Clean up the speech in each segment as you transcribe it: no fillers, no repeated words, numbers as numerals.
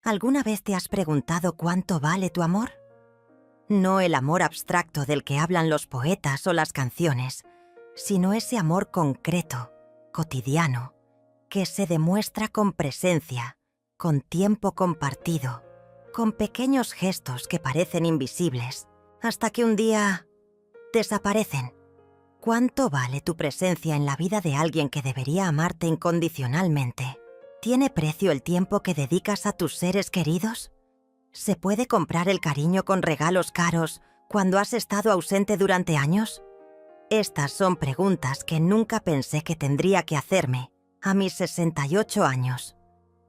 ¿Alguna vez te has preguntado cuánto vale tu amor? No el amor abstracto del que hablan los poetas o las canciones, sino ese amor concreto, cotidiano, que se demuestra con presencia, con tiempo compartido, con pequeños gestos que parecen invisibles, hasta que un día desaparecen. ¿Cuánto vale tu presencia en la vida de alguien que debería amarte incondicionalmente? ¿Tiene precio el tiempo que dedicas a tus seres queridos? ¿Se puede comprar el cariño con regalos caros cuando has estado ausente durante años? Estas son preguntas que nunca pensé que tendría que hacerme a mis 68 años.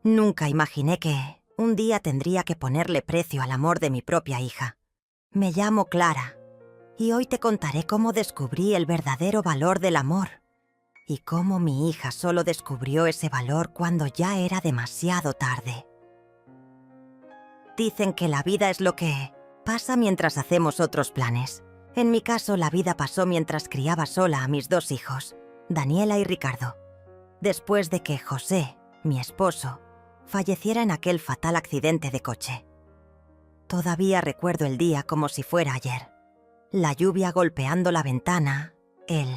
Nunca imaginé que un día tendría que ponerle precio al amor de mi propia hija. Me llamo Clara y hoy te contaré cómo descubrí el verdadero valor del amor y cómo mi hija solo descubrió ese valor cuando ya era demasiado tarde. Dicen que la vida es lo que pasa mientras hacemos otros planes. En mi caso, la vida pasó mientras criaba sola a mis 2 hijos, Daniela y Ricardo, después de que José, mi esposo, falleciera en aquel fatal accidente de coche. Todavía recuerdo el día como si fuera ayer. La lluvia golpeando la ventana, el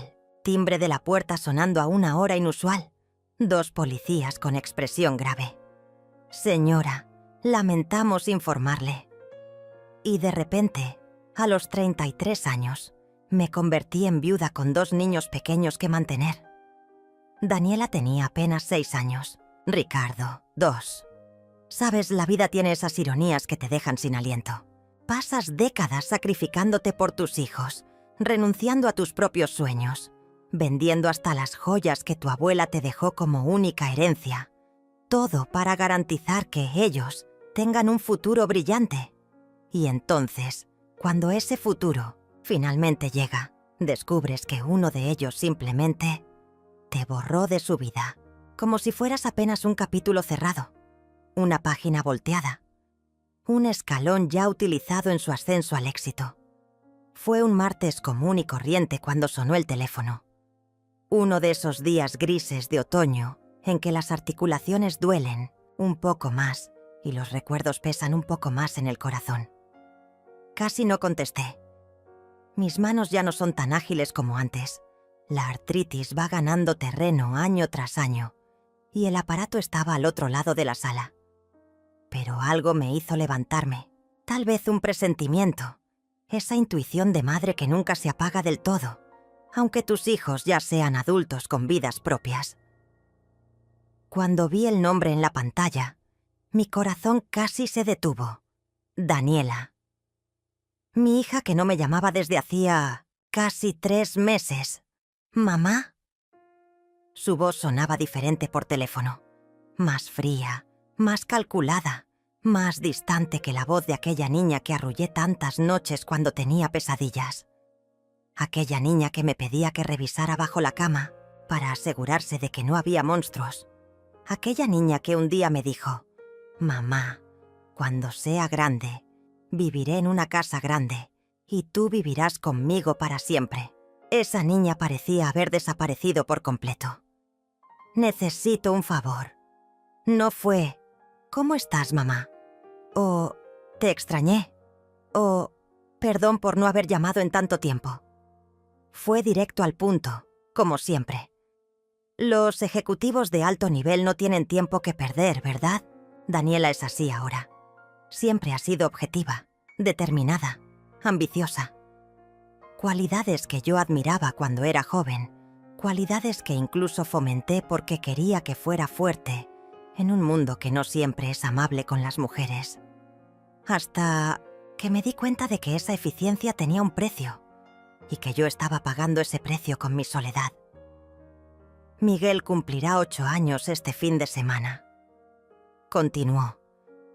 timbre de la puerta sonando a una hora inusual, 2 policías con expresión grave. Señora, lamentamos informarle. Y de repente, a los 33 años, me convertí en viuda con 2 niños pequeños que mantener. Daniela tenía apenas 6 años, Ricardo, 2. Sabes, la vida tiene esas ironías que te dejan sin aliento. Pasas décadas sacrificándote por tus hijos, renunciando a tus propios sueños, vendiendo hasta las joyas que tu abuela te dejó como única herencia. Todo para garantizar que ellos tengan un futuro brillante. Y entonces, cuando ese futuro finalmente llega, descubres que uno de ellos simplemente te borró de su vida, como si fueras apenas un capítulo cerrado, una página volteada, un escalón ya utilizado en su ascenso al éxito. Fue un martes común y corriente cuando sonó el teléfono. Uno de esos días grises de otoño en que las articulaciones duelen un poco más y los recuerdos pesan un poco más en el corazón. Casi no contesté. Mis manos ya no son tan ágiles como antes. La artritis va ganando terreno año tras año y el aparato estaba al otro lado de la sala. Pero algo me hizo levantarme, tal vez un presentimiento, esa intuición de madre que nunca se apaga del todo, aunque tus hijos ya sean adultos con vidas propias. Cuando vi el nombre en la pantalla, mi corazón casi se detuvo. Daniela. Mi hija que no me llamaba desde hacía casi 3 meses. ¿Mamá? Su voz sonaba diferente por teléfono, más fría, más calculada, más distante que la voz de aquella niña que arrullé tantas noches cuando tenía pesadillas. Aquella niña que me pedía que revisara bajo la cama para asegurarse de que no había monstruos. Aquella niña que un día me dijo: «Mamá, cuando sea grande, viviré en una casa grande y tú vivirás conmigo para siempre». Esa niña parecía haber desaparecido por completo. Necesito un favor. No fue «¿Cómo estás, mamá?», o «Te extrañé», o «Perdón por no haber llamado en tanto tiempo». Fue directo al punto, como siempre. Los ejecutivos de alto nivel no tienen tiempo que perder, ¿verdad? Daniela es así ahora. Siempre ha sido objetiva, determinada, ambiciosa. Cualidades que yo admiraba cuando era joven, cualidades que incluso fomenté porque quería que fuera fuerte en un mundo que no siempre es amable con las mujeres. Hasta que me di cuenta de que esa eficiencia tenía un precio y que yo estaba pagando ese precio con mi soledad. Miguel cumplirá 8 años este fin de semana. Continuó,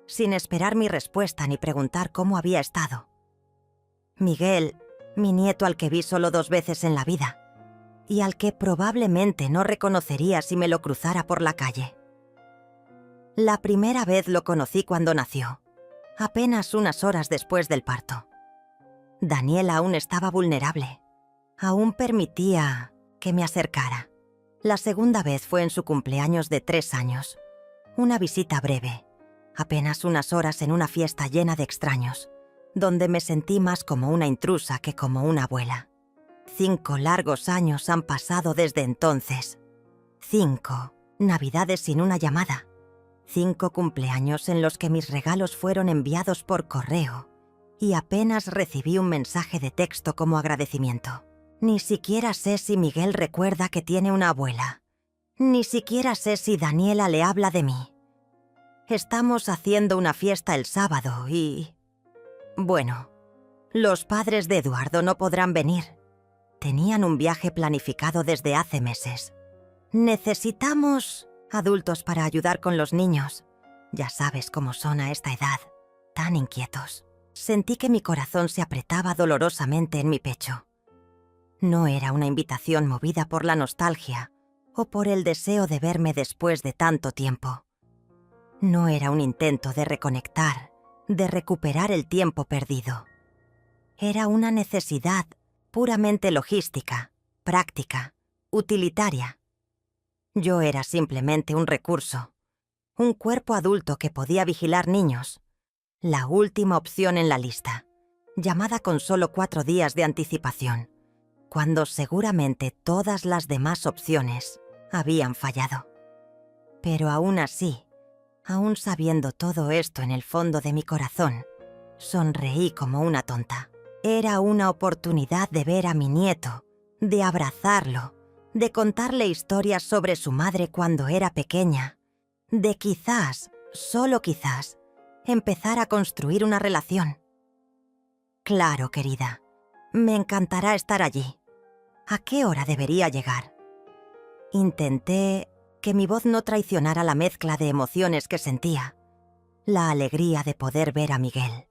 sin esperar mi respuesta ni preguntar cómo había estado. Miguel, mi nieto al que vi solo 2 veces en la vida y al que probablemente no reconocería si me lo cruzara por la calle. La primera vez lo conocí cuando nació, apenas unas horas después del parto. Daniela aún estaba vulnerable, aún permitía que me acercara. La segunda vez fue en su cumpleaños de 3 años, una visita breve, Apenas unas horas en una fiesta llena de extraños, donde me sentí más como una intrusa que como una abuela. 5 largos años han pasado desde entonces. 5 navidades sin una llamada. 5 cumpleaños en los que mis regalos fueron enviados por correo y apenas recibí un mensaje de texto como agradecimiento. Ni siquiera sé si Miguel recuerda que tiene una abuela. Ni siquiera sé si Daniela le habla de mí. Estamos haciendo una fiesta el sábado y... Bueno, los padres de Eduardo no podrán venir. Tenían un viaje planificado desde hace meses. Necesitamos adultos para ayudar con los niños. Ya sabes cómo son a esta edad, tan inquietos. Sentí que mi corazón se apretaba dolorosamente en mi pecho. No era una invitación movida por la nostalgia o por el deseo de verme después de tanto tiempo. No era un intento de reconectar, de recuperar el tiempo perdido. Era una necesidad puramente logística, práctica, utilitaria. Yo era simplemente un recurso, un cuerpo adulto que podía vigilar niños, la última opción en la lista, llamada con solo 4 días de anticipación, cuando seguramente todas las demás opciones habían fallado. Pero aún así, aún sabiendo todo esto en el fondo de mi corazón, sonreí como una tonta. Era una oportunidad de ver a mi nieto, de abrazarlo, de contarle historias sobre su madre cuando era pequeña, de quizás, solo quizás, empezar a construir una relación. Claro, querida, me encantará estar allí. ¿A qué hora debería llegar? Intenté que mi voz no traicionara la mezcla de emociones que sentía. La alegría de poder ver a Miguel.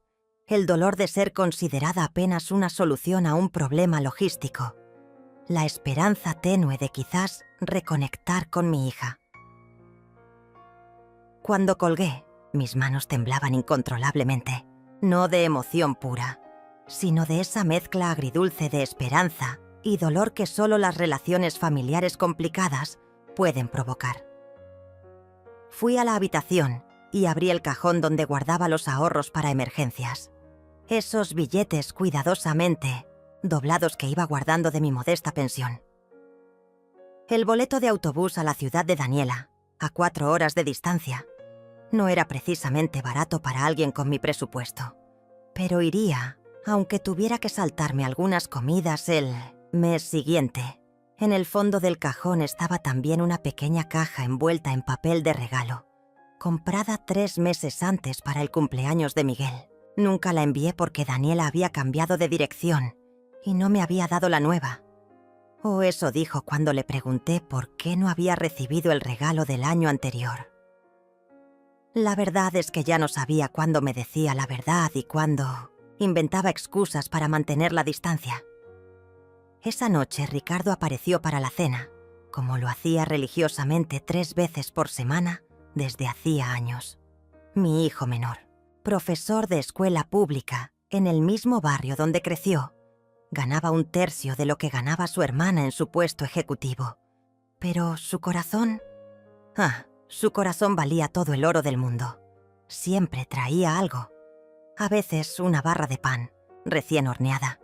El dolor de ser considerada apenas una solución a un problema logístico. La esperanza tenue de quizás reconectar con mi hija. Cuando colgué, mis manos temblaban incontrolablemente, no de emoción pura, sino de esa mezcla agridulce de esperanza y dolor que solo las relaciones familiares complicadas pueden provocar. Fui a la habitación y abrí el cajón donde guardaba los ahorros para emergencias. Esos billetes cuidadosamente doblados que iba guardando de mi modesta pensión. El boleto de autobús a la ciudad de Daniela, a 4 horas de distancia, no era precisamente barato para alguien con mi presupuesto, pero iría, aunque tuviera que saltarme algunas comidas el mes siguiente. En el fondo del cajón estaba también una pequeña caja envuelta en papel de regalo, comprada 3 meses antes para el cumpleaños de Miguel. Nunca la envié porque Daniela había cambiado de dirección y no me había dado la nueva. O eso dijo cuando le pregunté por qué no había recibido el regalo del año anterior. La verdad es que ya no sabía cuándo me decía la verdad y cuándo inventaba excusas para mantener la distancia. Esa noche Ricardo apareció para la cena, como lo hacía religiosamente 3 veces por semana desde hacía años. Mi hijo menor, profesor de escuela pública en el mismo barrio donde creció, ganaba 1/3 de lo que ganaba su hermana en su puesto ejecutivo. Pero su corazón... su corazón valía todo el oro del mundo. Siempre traía algo. A veces una barra de pan, recién horneada.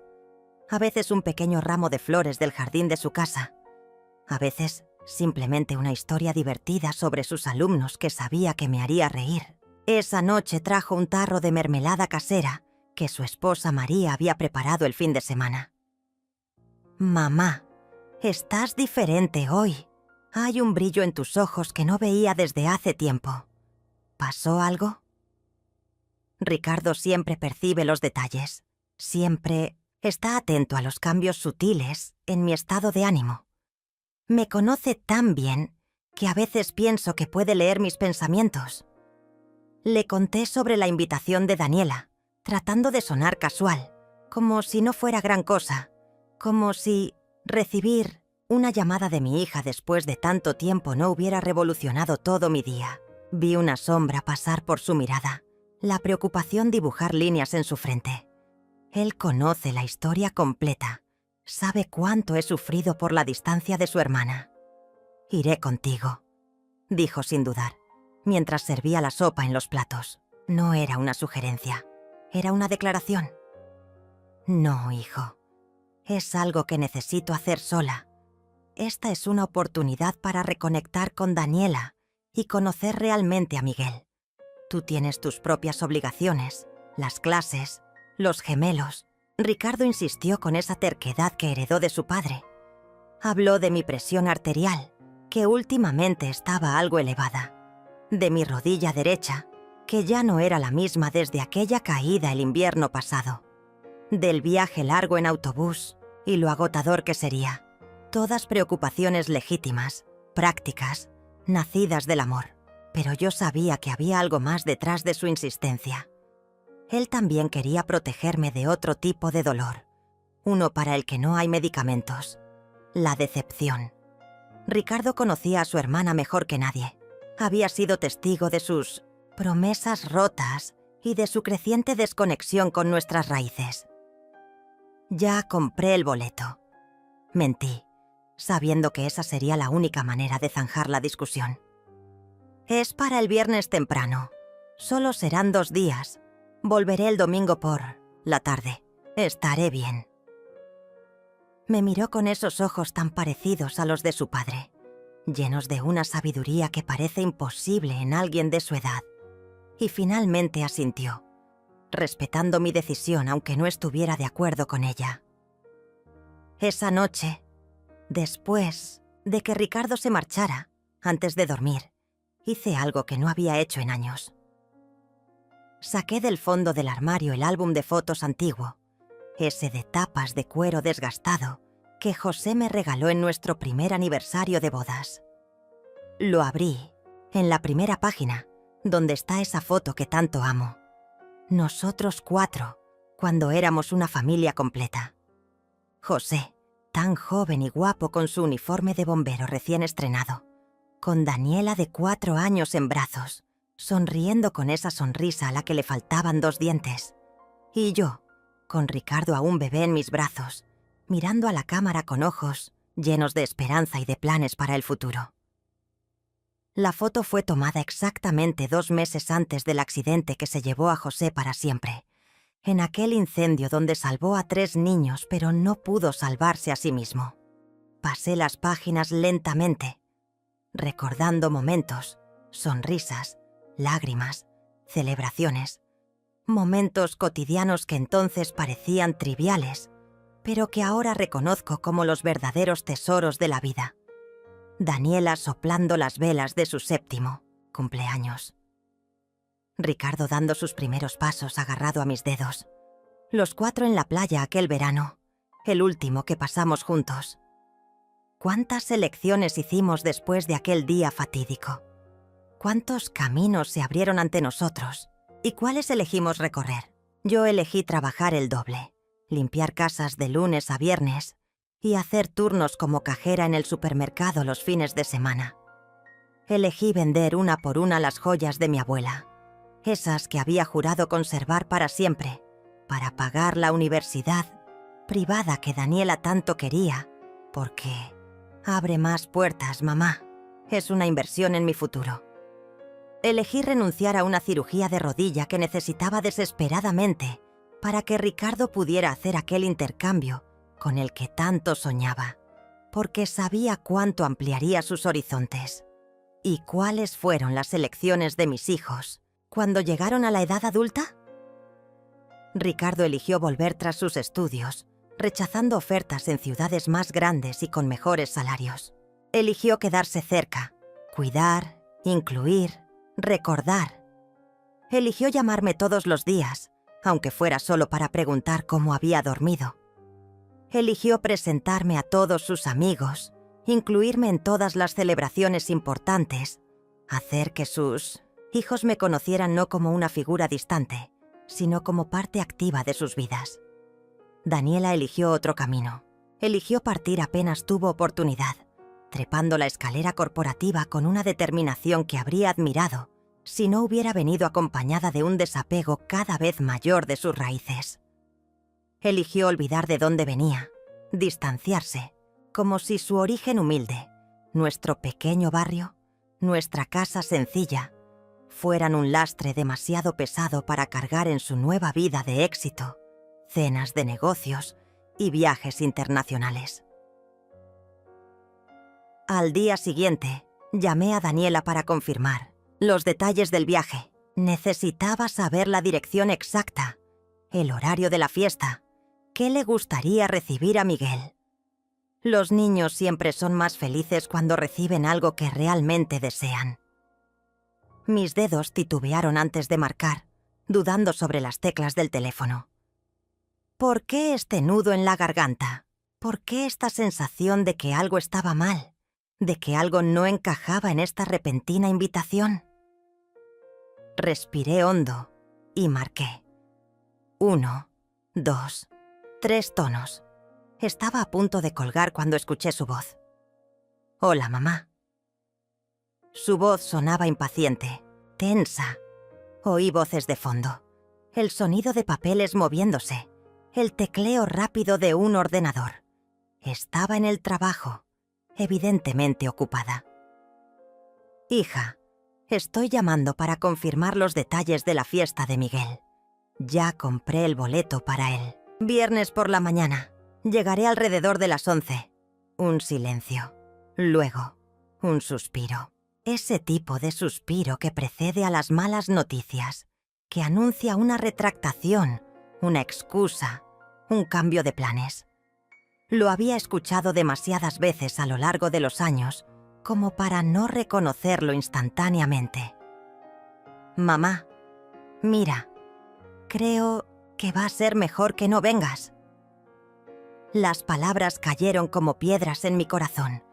A veces un pequeño ramo de flores del jardín de su casa. A veces simplemente una historia divertida sobre sus alumnos que sabía que me haría reír. Esa noche trajo un tarro de mermelada casera que su esposa María había preparado el fin de semana. «Mamá, estás diferente hoy. Hay un brillo en tus ojos que no veía desde hace tiempo. ¿Pasó algo?» Ricardo siempre percibe los detalles. Siempre está atento a los cambios sutiles en mi estado de ánimo. Me conoce tan bien que a veces pienso que puede leer mis pensamientos. Le conté sobre la invitación de Daniela, tratando de sonar casual, como si no fuera gran cosa, como si recibir una llamada de mi hija después de tanto tiempo no hubiera revolucionado todo mi día. Vi una sombra pasar por su mirada, la preocupación dibujar líneas en su frente. Él conoce la historia completa, sabe cuánto he sufrido por la distancia de su hermana. «Iré contigo», dijo sin dudar. mientras servía la sopa en los platos. No era una sugerencia, era una declaración. No, hijo. Es algo que necesito hacer sola. Esta es una oportunidad para reconectar con Daniela y conocer realmente a Miguel. Tú tienes tus propias obligaciones, las clases, los gemelos. Ricardo insistió con esa terquedad que heredó de su padre. Habló de mi presión arterial, que últimamente estaba algo elevada, de mi rodilla derecha, que ya no era la misma desde aquella caída el invierno pasado, del viaje largo en autobús y lo agotador que sería. Todas preocupaciones legítimas, prácticas, nacidas del amor. Pero yo sabía que había algo más detrás de su insistencia. Él también quería protegerme de otro tipo de dolor, uno para el que no hay medicamentos: la decepción. Ricardo conocía a su hermana mejor que nadie. Había sido testigo de sus promesas rotas y de su creciente desconexión con nuestras raíces. Ya compré el boleto. Mentí, sabiendo que esa sería la única manera de zanjar la discusión. Es para el viernes temprano. Solo serán 2 días. Volveré el domingo por la tarde. Estaré bien. Me miró con esos ojos tan parecidos a los de su padre, llenos de una sabiduría que parece imposible en alguien de su edad, y finalmente asintió, respetando mi decisión aunque no estuviera de acuerdo con ella. Esa noche, después de que Ricardo se marchara, antes de dormir, hice algo que no había hecho en años. Saqué del fondo del armario el álbum de fotos antiguo, ese de tapas de cuero desgastado que José me regaló en nuestro primer aniversario de bodas. Lo abrí, en la primera página, donde está esa foto que tanto amo. Nosotros 4, cuando éramos una familia completa. José, tan joven y guapo con su uniforme de bombero recién estrenado, con Daniela de 4 años en brazos, sonriendo con esa sonrisa a la que le faltaban 2 dientes. Y yo, con Ricardo aún bebé en mis brazos, mirando a la cámara con ojos llenos de esperanza y de planes para el futuro. La foto fue tomada exactamente 2 meses antes del accidente que se llevó a José para siempre, en aquel incendio donde salvó a 3 niños pero no pudo salvarse a sí mismo. Pasé las páginas lentamente, recordando momentos, sonrisas, lágrimas, celebraciones, momentos cotidianos que entonces parecían triviales, pero que ahora reconozco como los verdaderos tesoros de la vida. Daniela soplando las velas de su 7º cumpleaños. Ricardo dando sus primeros pasos agarrado a mis dedos. Los 4 en la playa aquel verano, el último que pasamos juntos. ¿Cuántas elecciones hicimos después de aquel día fatídico? ¿Cuántos caminos se abrieron ante nosotros? ¿Y cuáles elegimos recorrer? Yo elegí trabajar el doble, limpiar casas de lunes a viernes y hacer turnos como cajera en el supermercado los fines de semana. Elegí vender una por una las joyas de mi abuela, esas que había jurado conservar para siempre, para pagar la universidad privada que Daniela tanto quería, porque abre más puertas, mamá. Es una inversión en mi futuro. Elegí renunciar a una cirugía de rodilla que necesitaba desesperadamente para que Ricardo pudiera hacer aquel intercambio con el que tanto soñaba, porque sabía cuánto ampliaría sus horizontes. ¿Y cuáles fueron las elecciones de mis hijos cuando llegaron a la edad adulta? Ricardo eligió volver tras sus estudios, rechazando ofertas en ciudades más grandes y con mejores salarios. Eligió quedarse cerca, cuidar, incluir, recordar. Eligió llamarme todos los días, aunque fuera solo para preguntar cómo había dormido. Eligió presentarme a todos sus amigos, incluirme en todas las celebraciones importantes, hacer que sus hijos me conocieran no como una figura distante, sino como parte activa de sus vidas. Daniela eligió otro camino. Eligió partir apenas tuvo oportunidad, trepando la escalera corporativa con una determinación que habría admirado si no hubiera venido acompañada de un desapego cada vez mayor de sus raíces. Eligió olvidar de dónde venía, distanciarse, como si su origen humilde, nuestro pequeño barrio, nuestra casa sencilla, fueran un lastre demasiado pesado para cargar en su nueva vida de éxito, cenas de negocios y viajes internacionales. Al día siguiente, llamé a Daniela para confirmar los detalles del viaje. Necesitaba saber la dirección exacta, el horario de la fiesta, qué le gustaría recibir a Miguel. Los niños siempre son más felices cuando reciben algo que realmente desean. Mis dedos titubearon antes de marcar, dudando sobre las teclas del teléfono. ¿Por qué este nudo en la garganta? ¿Por qué esta sensación de que algo estaba mal? ¿De que algo no encajaba en esta repentina invitación? Respiré hondo y marqué. 1, 2, 3 tonos. Estaba a punto de colgar cuando escuché su voz. «Hola, mamá». Su voz sonaba impaciente, tensa. Oí voces de fondo, el sonido de papeles moviéndose, el tecleo rápido de un ordenador. Estaba en el trabajo, evidentemente ocupada. «Hija, estoy llamando para confirmar los detalles de la fiesta de Miguel. Ya compré el boleto para él. Viernes por la mañana. Llegaré alrededor de las 11. Un silencio. Luego, un suspiro. Ese tipo de suspiro que precede a las malas noticias, que anuncia una retractación, una excusa, un cambio de planes. Lo había escuchado demasiadas veces a lo largo de los años como para no reconocerlo instantáneamente. «Mamá, mira, creo que va a ser mejor que no vengas». Las palabras cayeron como piedras en mi corazón,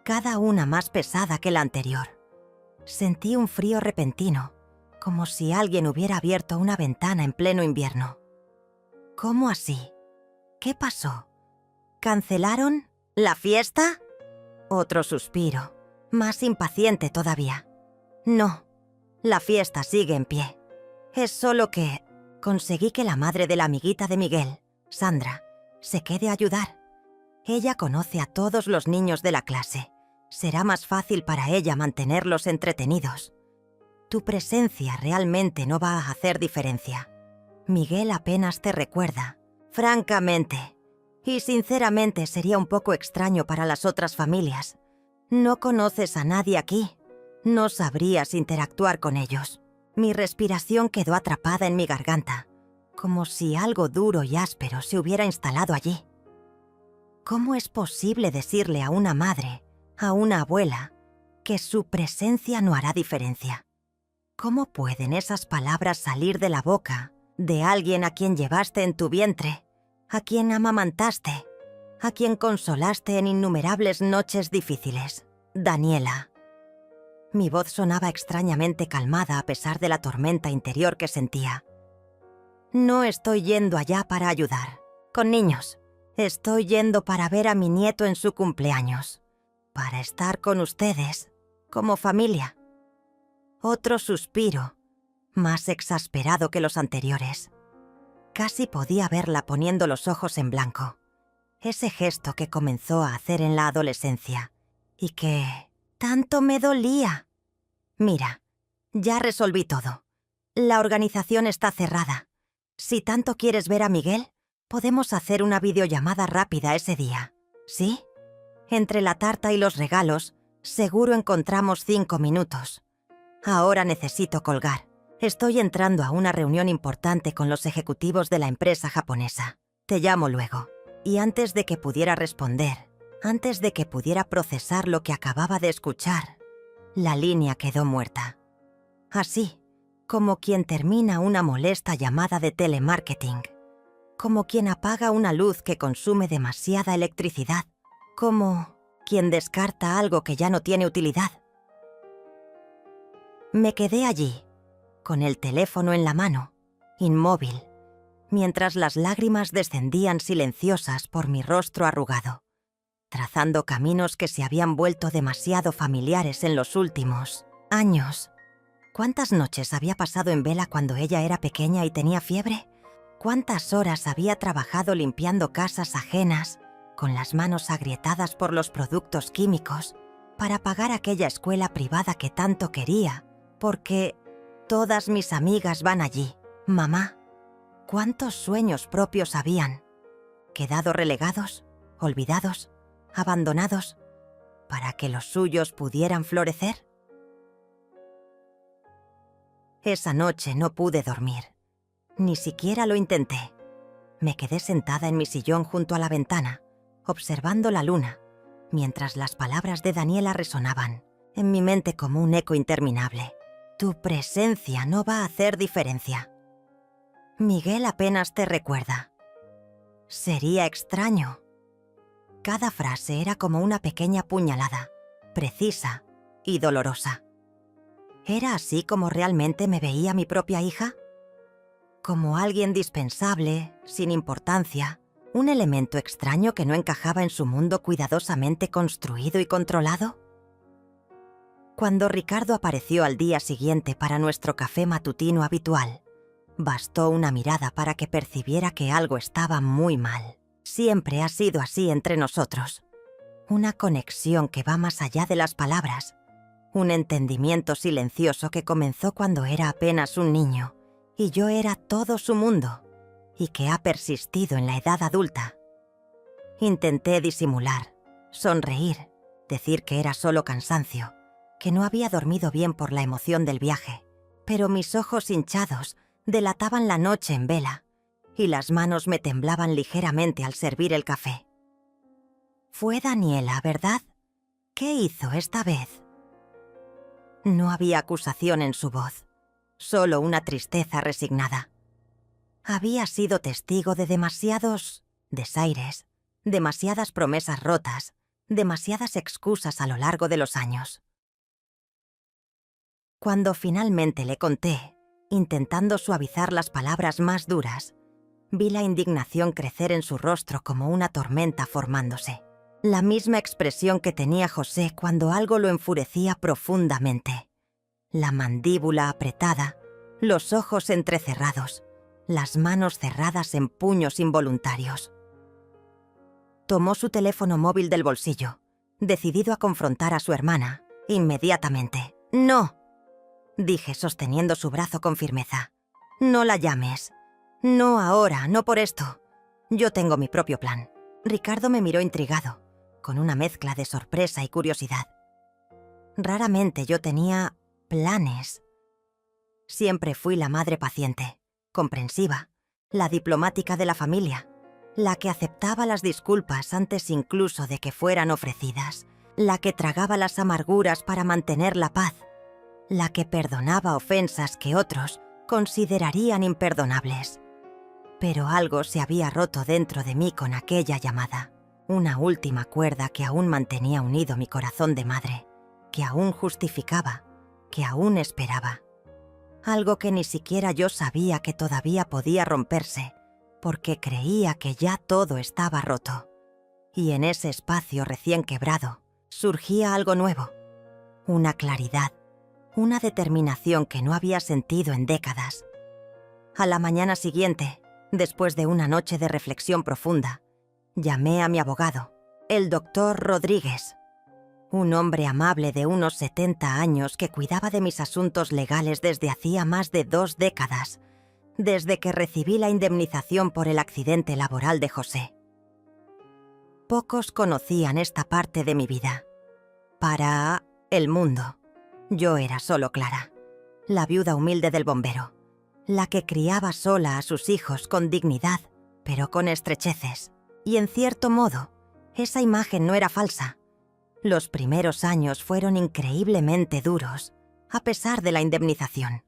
cada una más pesada que la anterior. Sentí un frío repentino, como si alguien hubiera abierto una ventana en pleno invierno. ¿Cómo así? ¿Qué pasó? ¿Cancelaron la fiesta? Otro suspiro, más impaciente todavía. No, la fiesta sigue en pie. Es solo que conseguí que la madre de la amiguita de Miguel, Sandra, se quede a ayudar. Ella conoce a todos los niños de la clase. Será más fácil para ella mantenerlos entretenidos. Tu presencia realmente no va a hacer diferencia. Miguel apenas te recuerda, francamente. Y sinceramente sería un poco extraño para las otras familias. No conoces a nadie aquí. No sabrías interactuar con ellos. Mi respiración quedó atrapada en mi garganta, como si algo duro y áspero se hubiera instalado allí. ¿Cómo es posible decirle a una madre, a una abuela, que su presencia no hará diferencia? ¿Cómo pueden esas palabras salir de la boca de alguien a quien llevaste en tu vientre, a quien amamantaste, a quien consolaste en innumerables noches difíciles? Daniela. Mi voz sonaba extrañamente calmada a pesar de la tormenta interior que sentía. No estoy yendo allá para ayudar, con niños. Estoy yendo para ver a mi nieto en su cumpleaños, para estar con ustedes, como familia. Otro suspiro, más exasperado que los anteriores. Casi podía verla poniendo los ojos en blanco. Ese gesto que comenzó a hacer en la adolescencia y que tanto me dolía. Mira, ya resolví todo. La organización está cerrada. Si tanto quieres ver a Miguel, podemos hacer una videollamada rápida ese día, ¿sí? Entre la tarta y los regalos, seguro encontramos 5 minutos. Ahora necesito colgar. Estoy entrando a una reunión importante con los ejecutivos de la empresa japonesa. Te llamo luego. Y antes de que pudiera responder, antes de que pudiera procesar lo que acababa de escuchar, la línea quedó muerta. Así, como quien termina una molesta llamada de telemarketing, como quien apaga una luz que consume demasiada electricidad, como quien descarta algo que ya no tiene utilidad. Me quedé allí, con el teléfono en la mano, inmóvil, mientras las lágrimas descendían silenciosas por mi rostro arrugado, trazando caminos que se habían vuelto demasiado familiares en los últimos años. ¿Cuántas noches había pasado en vela cuando ella era pequeña y tenía fiebre? ¿Cuántas horas había trabajado limpiando casas ajenas, con las manos agrietadas por los productos químicos, para pagar aquella escuela privada que tanto quería, porque Todas mis amigas van allí. Mamá, ¿cuántos sueños propios habían quedado relegados, olvidados, abandonados, para que los suyos pudieran florecer? Esa noche no pude dormir. Ni siquiera lo intenté. Me quedé sentada en mi sillón junto a la ventana, observando la luna, mientras las palabras de Daniela resonaban en mi mente como un eco interminable. Tu presencia no va a hacer diferencia. Miguel apenas te recuerda. Sería extraño. Cada frase era como una pequeña puñalada, precisa y dolorosa. ¿Era así como realmente me veía mi propia hija? Como alguien dispensable, sin importancia, un elemento extraño que no encajaba en su mundo cuidadosamente construido y controlado. Cuando Ricardo apareció al día siguiente para nuestro café matutino habitual, bastó una mirada para que percibiera que algo estaba muy mal. Siempre ha sido así entre nosotros. Una conexión que va más allá de las palabras. Un entendimiento silencioso que comenzó cuando era apenas un niño y yo era todo su mundo, y que ha persistido en la edad adulta. Intenté disimular, sonreír, decir que era solo cansancio, que no había dormido bien por la emoción del viaje, pero mis ojos hinchados delataban la noche en vela y las manos me temblaban ligeramente al servir el café. Fue Daniela, ¿verdad? ¿Qué hizo esta vez? No había acusación en su voz, solo una tristeza resignada. Había sido testigo de demasiados desaires, demasiadas promesas rotas, demasiadas excusas a lo largo de los años. Cuando finalmente le conté, intentando suavizar las palabras más duras, vi la indignación crecer en su rostro como una tormenta formándose. La misma expresión que tenía José cuando algo lo enfurecía profundamente. La mandíbula apretada, los ojos entrecerrados, las manos cerradas en puños involuntarios. Tomó su teléfono móvil del bolsillo, decidido a confrontar a su hermana, inmediatamente. «No», dije sosteniendo su brazo con firmeza. «No la llames. No ahora, no por esto. Yo tengo mi propio plan». Ricardo me miró intrigado, con una mezcla de sorpresa y curiosidad. Raramente yo tenía planes. Siempre fui la madre paciente, comprensiva, la diplomática de la familia, la que aceptaba las disculpas antes incluso de que fueran ofrecidas, la que tragaba las amarguras para mantener la paz, la que perdonaba ofensas que otros considerarían imperdonables. Pero algo se había roto dentro de mí con aquella llamada. Una última cuerda que aún mantenía unido mi corazón de madre, que aún justificaba, que aún esperaba. Algo que ni siquiera yo sabía que todavía podía romperse, porque creía que ya todo estaba roto. Y en ese espacio recién quebrado, surgía algo nuevo. Una claridad, una determinación que no había sentido en décadas. A la mañana siguiente, después de una noche de reflexión profunda, llamé a mi abogado, el doctor Rodríguez, un hombre amable de unos 70 años que cuidaba de mis asuntos legales desde hacía más de 2 décadas, desde que recibí la indemnización por el accidente laboral de José. Pocos conocían esta parte de mi vida. Para el mundo, yo era solo Clara, la viuda humilde del bombero, la que criaba sola a sus hijos con dignidad, pero con estrecheces. Y en cierto modo, esa imagen no era falsa. Los primeros años fueron increíblemente duros, a pesar de la indemnización.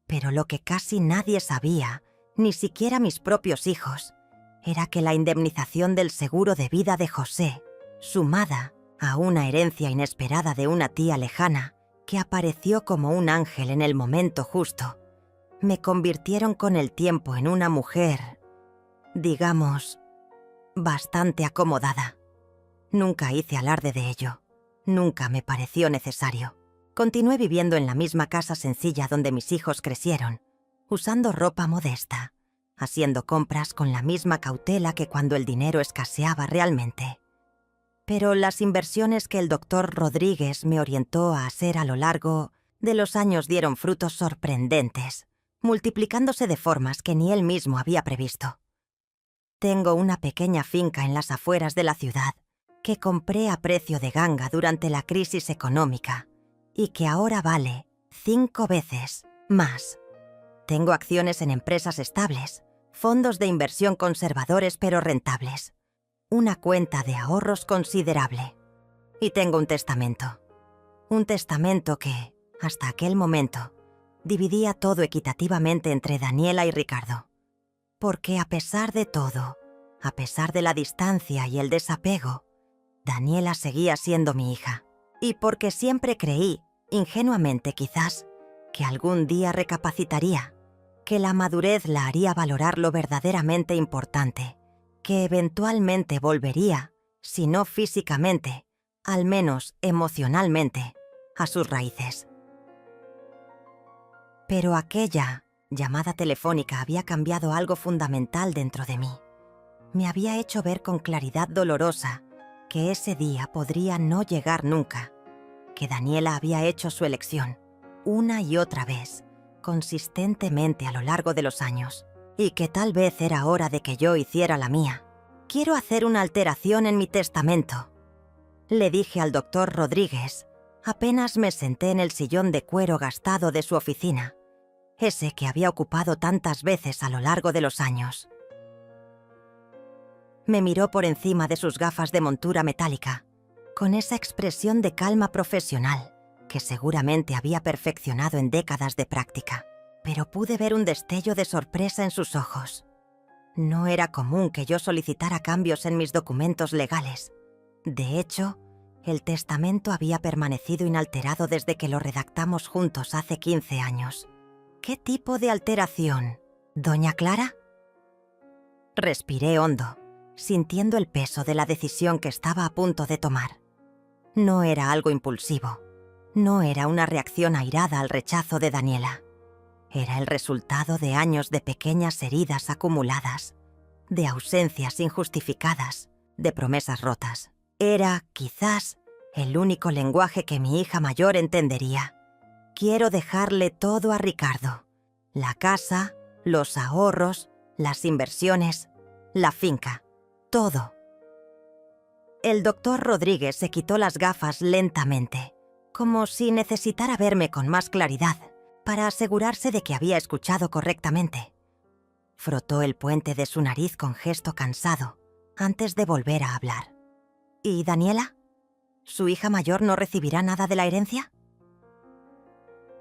Pero lo que casi nadie sabía, ni siquiera mis propios hijos, era que la indemnización del seguro de vida de José, sumada a una herencia inesperada de una tía lejana, que apareció como un ángel en el momento justo, me convirtieron con el tiempo en una mujer, digamos, bastante acomodada. Nunca hice alarde de ello. Nunca me pareció necesario. Continué viviendo en la misma casa sencilla donde mis hijos crecieron, usando ropa modesta, haciendo compras con la misma cautela que cuando el dinero escaseaba realmente. Pero las inversiones que el doctor Rodríguez me orientó a hacer a lo largo de los años dieron frutos sorprendentes, multiplicándose de formas que ni él mismo había previsto. Tengo una pequeña finca en las afueras de la ciudad que compré a precio de ganga durante la crisis económica y que ahora vale 5 veces más. Tengo acciones en empresas estables, fondos de inversión conservadores pero rentables, una cuenta de ahorros considerable y tengo un testamento. Un testamento que, hasta aquel momento, dividía todo equitativamente entre Daniela y Ricardo. Porque a pesar de todo, a pesar de la distancia y el desapego, Daniela seguía siendo mi hija. Y porque siempre creí, ingenuamente quizás, que algún día recapacitaría, que la madurez la haría valorar lo verdaderamente importante, que eventualmente volvería, si no físicamente, al menos emocionalmente, a sus raíces. Pero aquella llamada telefónica había cambiado algo fundamental dentro de mí. Me había hecho ver con claridad dolorosa que ese día podría no llegar nunca, que Daniela había hecho su elección, una y otra vez, consistentemente a lo largo de los años, y que tal vez era hora de que yo hiciera la mía. Quiero hacer una alteración en mi testamento, le dije al doctor Rodríguez, apenas me senté en el sillón de cuero gastado de su oficina, ese que había ocupado tantas veces a lo largo de los años. Me miró por encima de sus gafas de montura metálica, con esa expresión de calma profesional que seguramente había perfeccionado en décadas de práctica, pero pude ver un destello de sorpresa en sus ojos. No era común que yo solicitara cambios en mis documentos legales. De hecho, el testamento había permanecido inalterado desde que lo redactamos juntos hace 15 años. ¿Qué tipo de alteración, doña Clara? Respiré hondo, sintiendo el peso de la decisión que estaba a punto de tomar. No era algo impulsivo. No era una reacción airada al rechazo de Daniela. Era el resultado de años de pequeñas heridas acumuladas, de ausencias injustificadas, de promesas rotas. Era, quizás, el único lenguaje que mi hija mayor entendería. Quiero dejarle todo a Ricardo. La casa, los ahorros, las inversiones, la finca, todo. El doctor Rodríguez se quitó las gafas lentamente, como si necesitara verme con más claridad, para asegurarse de que había escuchado correctamente. Frotó el puente de su nariz con gesto cansado, antes de volver a hablar. ¿Y Daniela? ¿Su hija mayor no recibirá nada de la herencia?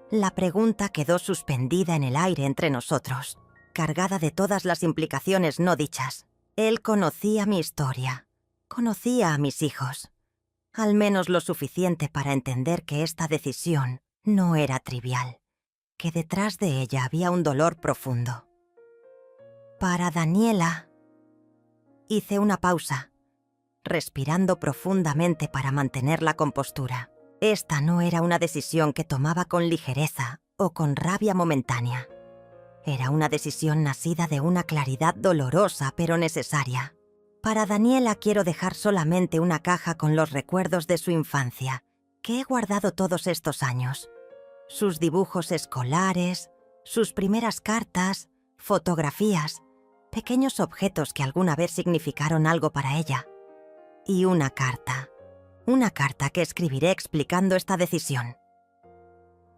La pregunta quedó suspendida en el aire entre nosotros, cargada de todas las implicaciones no dichas. Él conocía mi historia, conocía a mis hijos. Al menos lo suficiente para entender que esta decisión no era trivial, que detrás de ella había un dolor profundo. Para Daniela... Hice una pausa, respirando profundamente para mantener la compostura. Esta no era una decisión que tomaba con ligereza o con rabia momentánea. Era una decisión nacida de una claridad dolorosa pero necesaria. Para Daniela quiero dejar solamente una caja con los recuerdos de su infancia, que he guardado todos estos años. Sus dibujos escolares, sus primeras cartas, fotografías, pequeños objetos que alguna vez significaron algo para ella. Y una carta que escribiré explicando esta decisión.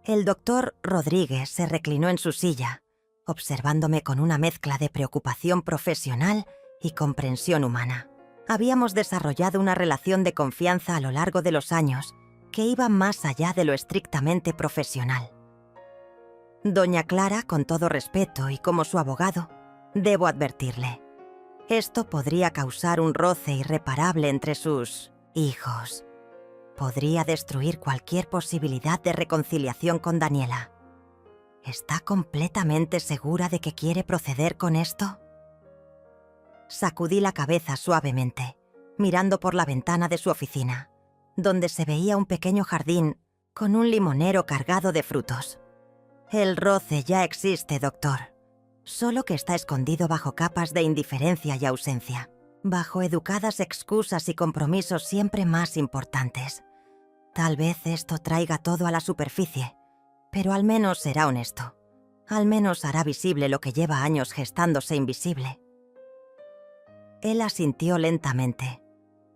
El doctor Rodríguez se reclinó en su silla, observándome con una mezcla de preocupación profesional y comprensión humana. Habíamos desarrollado una relación de confianza a lo largo de los años que iba más allá de lo estrictamente profesional. Doña Clara, con todo respeto y como su abogado, debo advertirle, esto podría causar un roce irreparable entre sus hijos. Podría destruir cualquier posibilidad de reconciliación con Daniela. ¿Está completamente segura de que quiere proceder con esto? Sacudí la cabeza suavemente, mirando por la ventana de su oficina, donde se veía un pequeño jardín con un limonero cargado de frutos. El roce ya existe, doctor, solo que está escondido bajo capas de indiferencia y ausencia, bajo educadas excusas y compromisos siempre más importantes. Tal vez esto traiga todo a la superficie, Pero al menos será honesto. Al menos hará visible lo que lleva años gestándose invisible. Él asintió lentamente,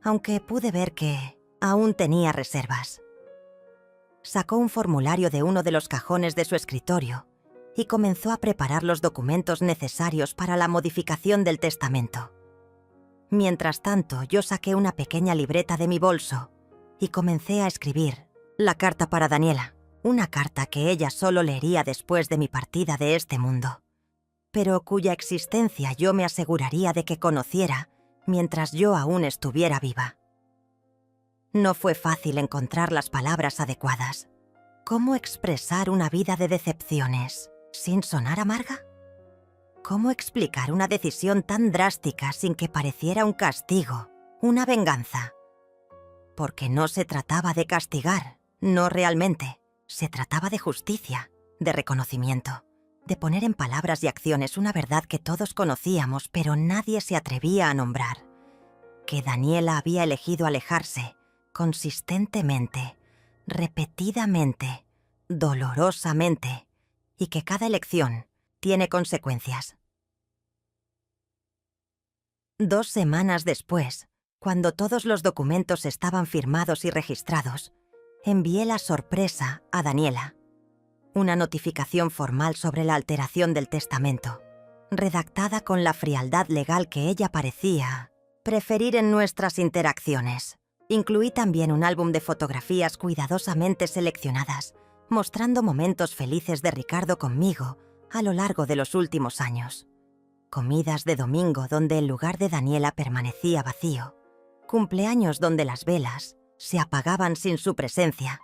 aunque pude ver que aún tenía reservas. Sacó un formulario de uno de los cajones de su escritorio y comenzó a preparar los documentos necesarios para la modificación del testamento. Mientras tanto, yo saqué una pequeña libreta de mi bolso y comencé a escribir la carta para Daniela, una carta que ella solo leería después de mi partida de este mundo, pero cuya existencia yo me aseguraría de que conociera mientras yo aún estuviera viva. No fue fácil encontrar las palabras adecuadas. ¿Cómo expresar una vida de decepciones sin sonar amarga? ¿Cómo explicar una decisión tan drástica sin que pareciera un castigo, una venganza? Porque no se trataba de castigar, no realmente. Se trataba de justicia, de reconocimiento, de poner en palabras y acciones una verdad que todos conocíamos, pero nadie se atrevía a nombrar. Que Daniela había elegido alejarse, consistentemente, repetidamente, dolorosamente, y que cada elección tiene consecuencias. 2 semanas después, cuando todos los documentos estaban firmados y registrados, envié la sorpresa a Daniela. Una notificación formal sobre la alteración del testamento, redactada con la frialdad legal que ella parecía preferir en nuestras interacciones. Incluí también un álbum de fotografías cuidadosamente seleccionadas, mostrando momentos felices de Ricardo conmigo a lo largo de los últimos años. Comidas de domingo donde el lugar de Daniela permanecía vacío. Cumpleaños donde las velas se apagaban sin su presencia.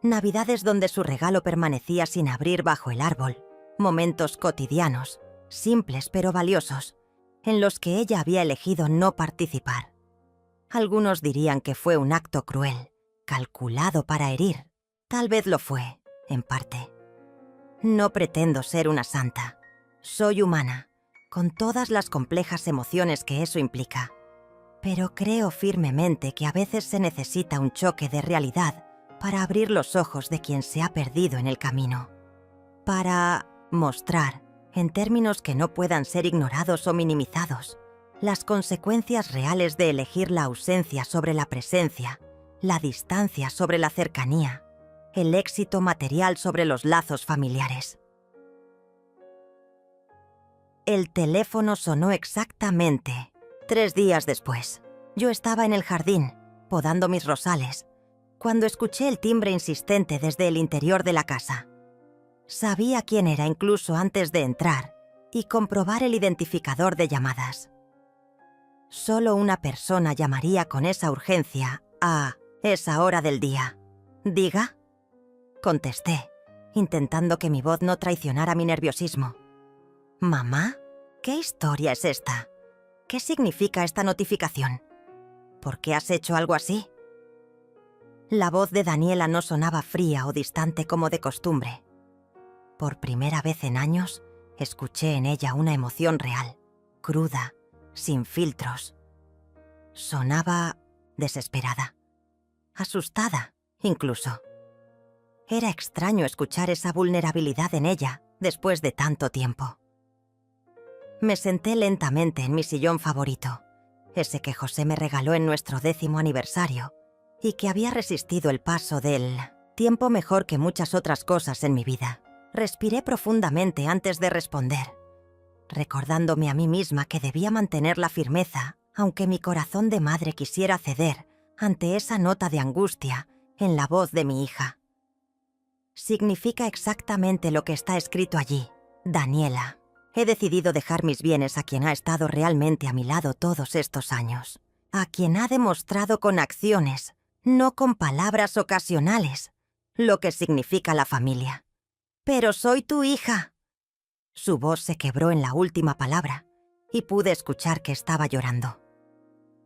Navidades donde su regalo permanecía sin abrir bajo el árbol. Momentos cotidianos, simples pero valiosos, en los que ella había elegido no participar. Algunos dirían que fue un acto cruel, calculado para herir. Tal vez lo fue, en parte. No pretendo ser una santa. Soy humana, con todas las complejas emociones que eso implica. Pero creo firmemente que a veces se necesita un choque de realidad para abrir los ojos de quien se ha perdido en el camino. Para mostrar, en términos que no puedan ser ignorados o minimizados, las consecuencias reales de elegir la ausencia sobre la presencia, la distancia sobre la cercanía, el éxito material sobre los lazos familiares. El teléfono sonó exactamente 3 días después. Yo estaba en el jardín, podando mis rosales, cuando escuché el timbre insistente desde el interior de la casa. Sabía quién era incluso antes de entrar y comprobar el identificador de llamadas. Solo una persona llamaría con esa urgencia a esa hora del día. ¿Diga? Contesté, intentando que mi voz no traicionara mi nerviosismo. ¿Mamá? ¿Qué historia es esta? ¿Qué significa esta notificación? ¿Por qué has hecho algo así? La voz de Daniela no sonaba fría o distante como de costumbre. Por primera vez en años, escuché en ella una emoción real, cruda, sin filtros. Sonaba desesperada, asustada, incluso. Era extraño escuchar esa vulnerabilidad en ella después de tanto tiempo. Me senté lentamente en mi sillón favorito, ese que José me regaló en nuestro 10º aniversario y que había resistido el paso del tiempo mejor que muchas otras cosas en mi vida. Respiré profundamente antes de responder, recordándome a mí misma que debía mantener la firmeza, aunque mi corazón de madre quisiera ceder ante esa nota de angustia en la voz de mi hija. Significa exactamente lo que está escrito allí, Daniela. He decidido dejar mis bienes a quien ha estado realmente a mi lado todos estos años, a quien ha demostrado con acciones, no con palabras ocasionales, lo que significa la familia. «Pero soy tu hija». Su voz se quebró en la última palabra y pude escuchar que estaba llorando.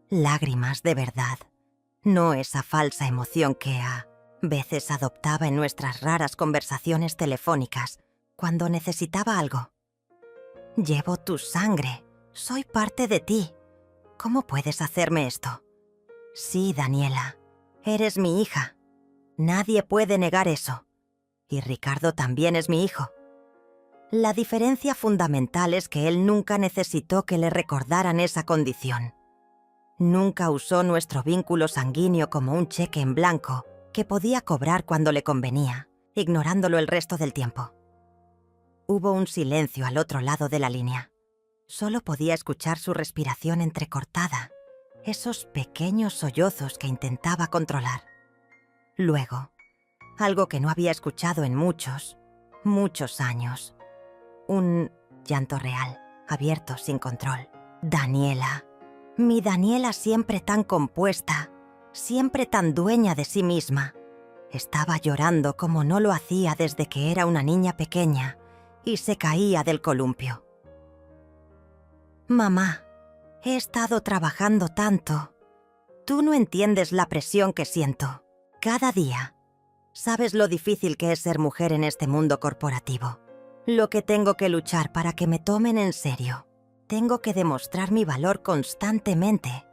Lágrimas de verdad, no esa falsa emoción que a veces adoptaba en nuestras raras conversaciones telefónicas cuando necesitaba algo. Llevo tu sangre, soy parte de ti. ¿Cómo puedes hacerme esto? Sí, Daniela, eres mi hija. Nadie puede negar eso. y Ricardo también es mi hijo. La diferencia fundamental es que él nunca necesitó que le recordaran esa condición. Nunca usó nuestro vínculo sanguíneo como un cheque en blanco que podía cobrar cuando le convenía, ignorándolo el resto del tiempo. Hubo un silencio al otro lado de la línea. Solo podía escuchar su respiración entrecortada, esos pequeños sollozos que intentaba controlar. Luego, algo que no había escuchado en muchos años. Un llanto real, abierto sin control. Daniela. Mi Daniela siempre tan compuesta, siempre tan dueña de sí misma. Estaba llorando como no lo hacía desde que era una niña pequeña y se caía del columpio. Mamá, he estado trabajando tanto. Tú no entiendes la presión que siento. Cada día. Sabes lo difícil que es ser mujer en este mundo corporativo. Lo que tengo que luchar para que me tomen en serio. Tengo que demostrar mi valor constantemente.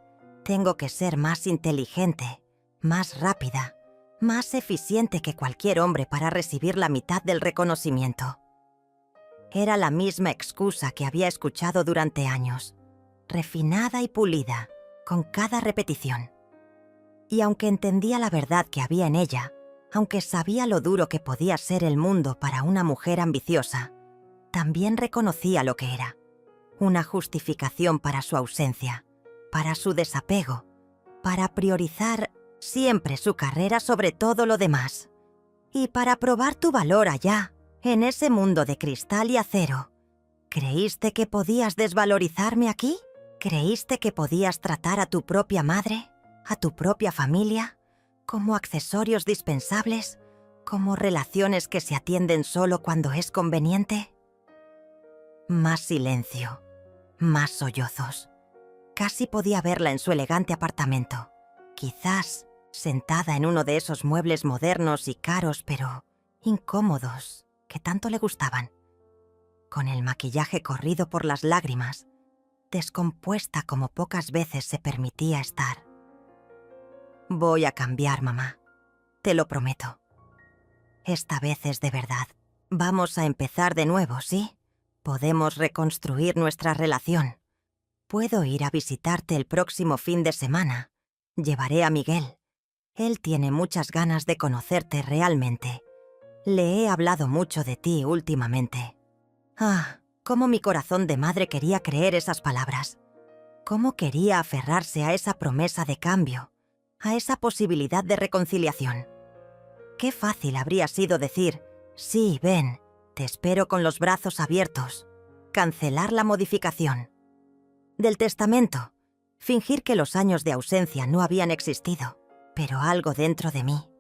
Tengo que ser más inteligente, más rápida, más eficiente que cualquier hombre para recibir la mitad del reconocimiento. Era la misma excusa que había escuchado durante años, refinada y pulida, con cada repetición. Y aunque entendía la verdad que había en ella, aunque sabía lo duro que podía ser el mundo para una mujer ambiciosa, también reconocía lo que era. Una justificación para su ausencia, para su desapego, para priorizar siempre su carrera sobre todo lo demás. Y para probar tu valor allá, en ese mundo de cristal y acero. ¿Creíste que podías desvalorizarme aquí? ¿Creíste que podías tratar a tu propia madre, a tu propia familia, como accesorios dispensables, como relaciones que se atienden solo cuando es conveniente? Más silencio. Más sollozos. Casi podía verla en su elegante apartamento, quizás sentada en uno de esos muebles modernos y caros pero incómodos que tanto le gustaban, con el maquillaje corrido por las lágrimas, descompuesta como pocas veces se permitía estar. Voy a cambiar, mamá, te lo prometo. Esta vez es de verdad. Vamos a empezar de nuevo, ¿sí? Podemos reconstruir nuestra relación. Puedo ir a visitarte el próximo fin de semana. Llevaré a Miguel. Él tiene muchas ganas de conocerte realmente. Le he hablado mucho de ti últimamente. Ah, cómo mi corazón de madre quería creer esas palabras. Cómo quería aferrarse a esa promesa de cambio, a esa posibilidad de reconciliación. Qué fácil habría sido decir, sí, ven, te espero con los brazos abiertos. Cancelar la modificación. Del testamento. Fingir que los años de ausencia no habían existido. Pero algo dentro de mí,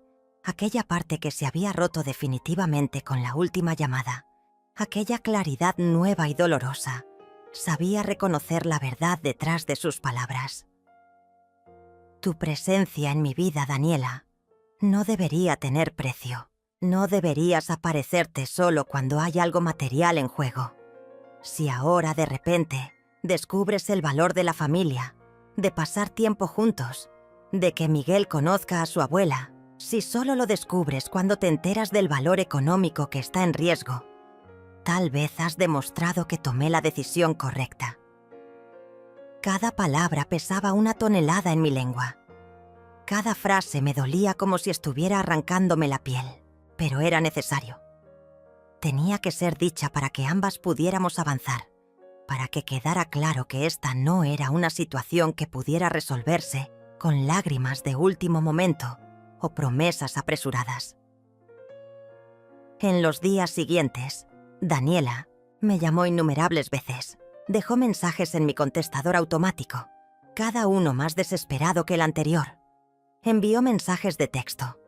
aquella parte que se había roto definitivamente con la última llamada, aquella claridad nueva y dolorosa, sabía reconocer la verdad detrás de sus palabras. Tu presencia en mi vida, Daniela, no debería tener precio. No deberías aparecerte solo cuando hay algo material en juego. Si ahora, de repente, descubres el valor de la familia, de pasar tiempo juntos, de que Miguel conozca a su abuela, si solo lo descubres cuando te enteras del valor económico que está en riesgo, tal vez has demostrado que tomé la decisión correcta. Cada palabra pesaba una tonelada en mi lengua. Cada frase me dolía como si estuviera arrancándome la piel. Pero era necesario. Tenía que ser dicha para que ambas pudiéramos avanzar, para que quedara claro que esta no era una situación que pudiera resolverse con lágrimas de último momento o promesas apresuradas. En los días siguientes, Daniela me llamó innumerables veces. Dejó mensajes en mi contestador automático, cada uno más desesperado que el anterior. Envió mensajes de texto.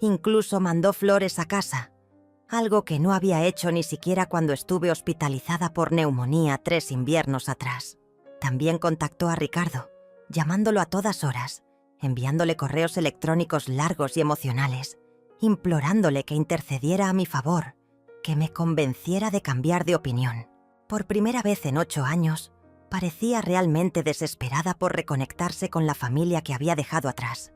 Incluso mandó flores a casa, algo que no había hecho ni siquiera cuando estuve hospitalizada por neumonía 3 inviernos atrás. También contactó a Ricardo, llamándolo a todas horas, enviándole correos electrónicos largos y emocionales, implorándole que intercediera a mi favor, que me convenciera de cambiar de opinión. Por primera vez en 8 años, parecía realmente desesperada por reconectarse con la familia que había dejado atrás.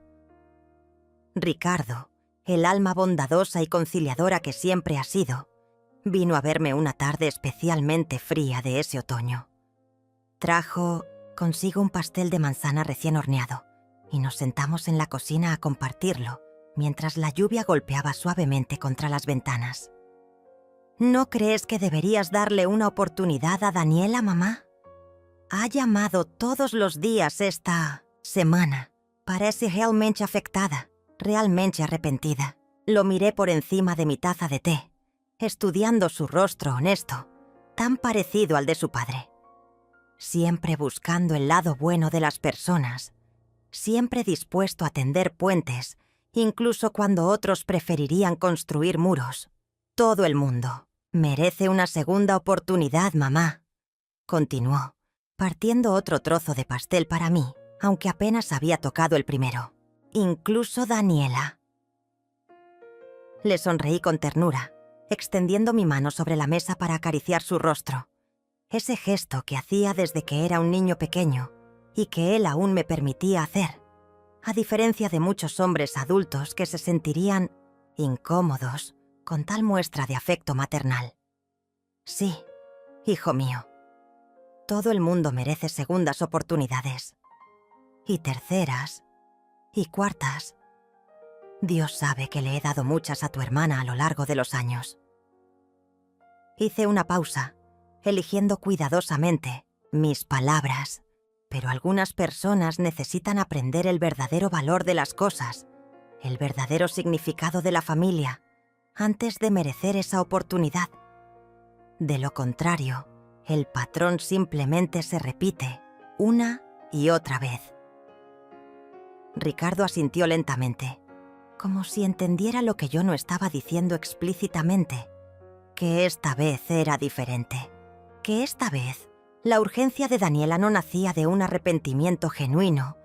Ricardo, el alma bondadosa y conciliadora que siempre ha sido, vino a verme una tarde especialmente fría de ese otoño. Trajo consigo un pastel de manzana recién horneado y nos sentamos en la cocina a compartirlo mientras la lluvia golpeaba suavemente contra las ventanas. ¿No crees que deberías darle una oportunidad a Daniela, mamá? Ha llamado todos los días esta semana. Parece realmente afectada, realmente arrepentida. Lo miré por encima de mi taza de té, estudiando su rostro honesto, tan parecido al de su padre. Siempre buscando el lado bueno de las personas, siempre dispuesto a tender puentes, incluso cuando otros preferirían construir muros. Todo el mundo merece una segunda oportunidad, mamá, continuó, partiendo otro trozo de pastel para mí, aunque apenas había tocado el primero. Incluso Daniela. Le sonreí con ternura, extendiendo mi mano sobre la mesa para acariciar su rostro. Ese gesto que hacía desde que era un niño pequeño y que él aún me permitía hacer, a diferencia de muchos hombres adultos que se sentirían incómodos con tal muestra de afecto maternal. Sí, hijo mío. Todo el mundo merece segundas oportunidades. Y terceras. Y cuartas. Dios sabe que le he dado muchas a tu hermana a lo largo de los años. Hice una pausa, eligiendo cuidadosamente mis palabras, pero algunas personas necesitan aprender el verdadero valor de las cosas, el verdadero significado de la familia, antes de merecer esa oportunidad. De lo contrario, el patrón simplemente se repite una y otra vez. Ricardo asintió lentamente, como si entendiera lo que yo no estaba diciendo explícitamente, que esta vez era diferente, que esta vez la urgencia de Daniela no nacía de un arrepentimiento genuino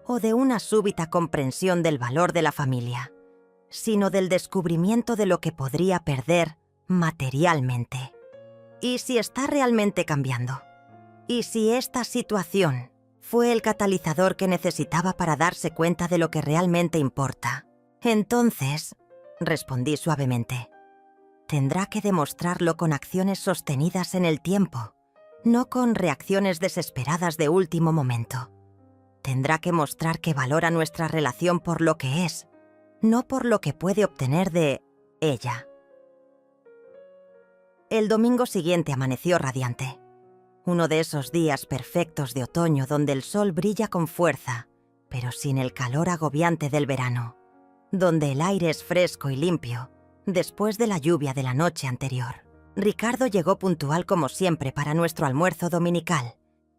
o de una súbita comprensión del valor de la familia, sino del descubrimiento de lo que podría perder materialmente. ¿Y si está realmente cambiando? ¿Y si esta situación fue el catalizador que necesitaba para darse cuenta de lo que realmente importa? Entonces, respondí suavemente, tendrá que demostrarlo con acciones sostenidas en el tiempo, no con reacciones desesperadas de último momento. Tendrá que mostrar que valora nuestra relación por lo que es, no por lo que puede obtener de ella. El domingo siguiente amaneció radiante. Uno de esos días perfectos de otoño donde el sol brilla con fuerza, pero sin el calor agobiante del verano, donde el aire es fresco y limpio, después de la lluvia de la noche anterior. Ricardo llegó puntual como siempre para nuestro almuerzo dominical,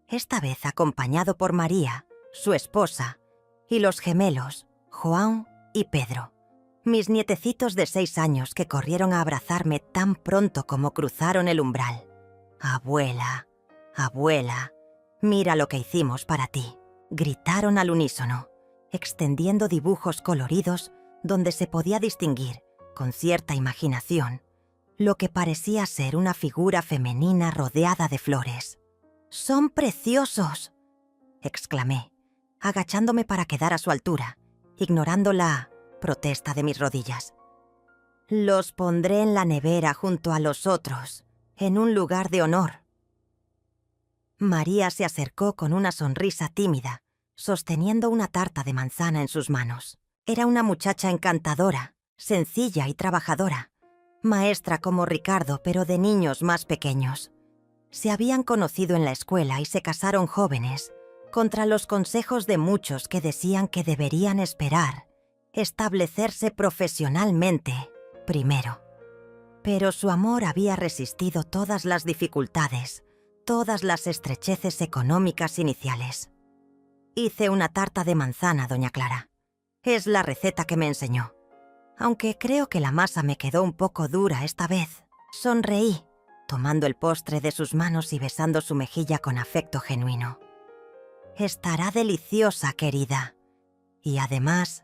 esta vez acompañado por María, su esposa, y los gemelos, João y Pedro, mis nietecitos de 6 años que corrieron a abrazarme tan pronto como cruzaron el umbral. «Abuela, abuela, mira lo que hicimos para ti», gritaron al unísono, extendiendo dibujos coloridos donde se podía distinguir, con cierta imaginación, lo que parecía ser una figura femenina rodeada de flores. «¡Son preciosos!», exclamé, agachándome para quedar a su altura, ignorando la protesta de mis rodillas. «Los pondré en la nevera junto a los otros, en un lugar de honor». María se acercó con una sonrisa tímida, sosteniendo una tarta de manzana en sus manos. Era una muchacha encantadora, sencilla y trabajadora, maestra como Ricardo, pero de niños más pequeños. Se habían conocido en la escuela y se casaron jóvenes, contra los consejos de muchos que decían que deberían esperar, establecerse profesionalmente primero. Pero su amor había resistido todas las dificultades, todas las estrecheces económicas iniciales. Hice una tarta de manzana, doña Clara. Es la receta que me enseñó. Aunque creo que la masa me quedó un poco dura esta vez. Sonreí, tomando el postre de sus manos y besando su mejilla con afecto genuino. Estará deliciosa, querida. Y además,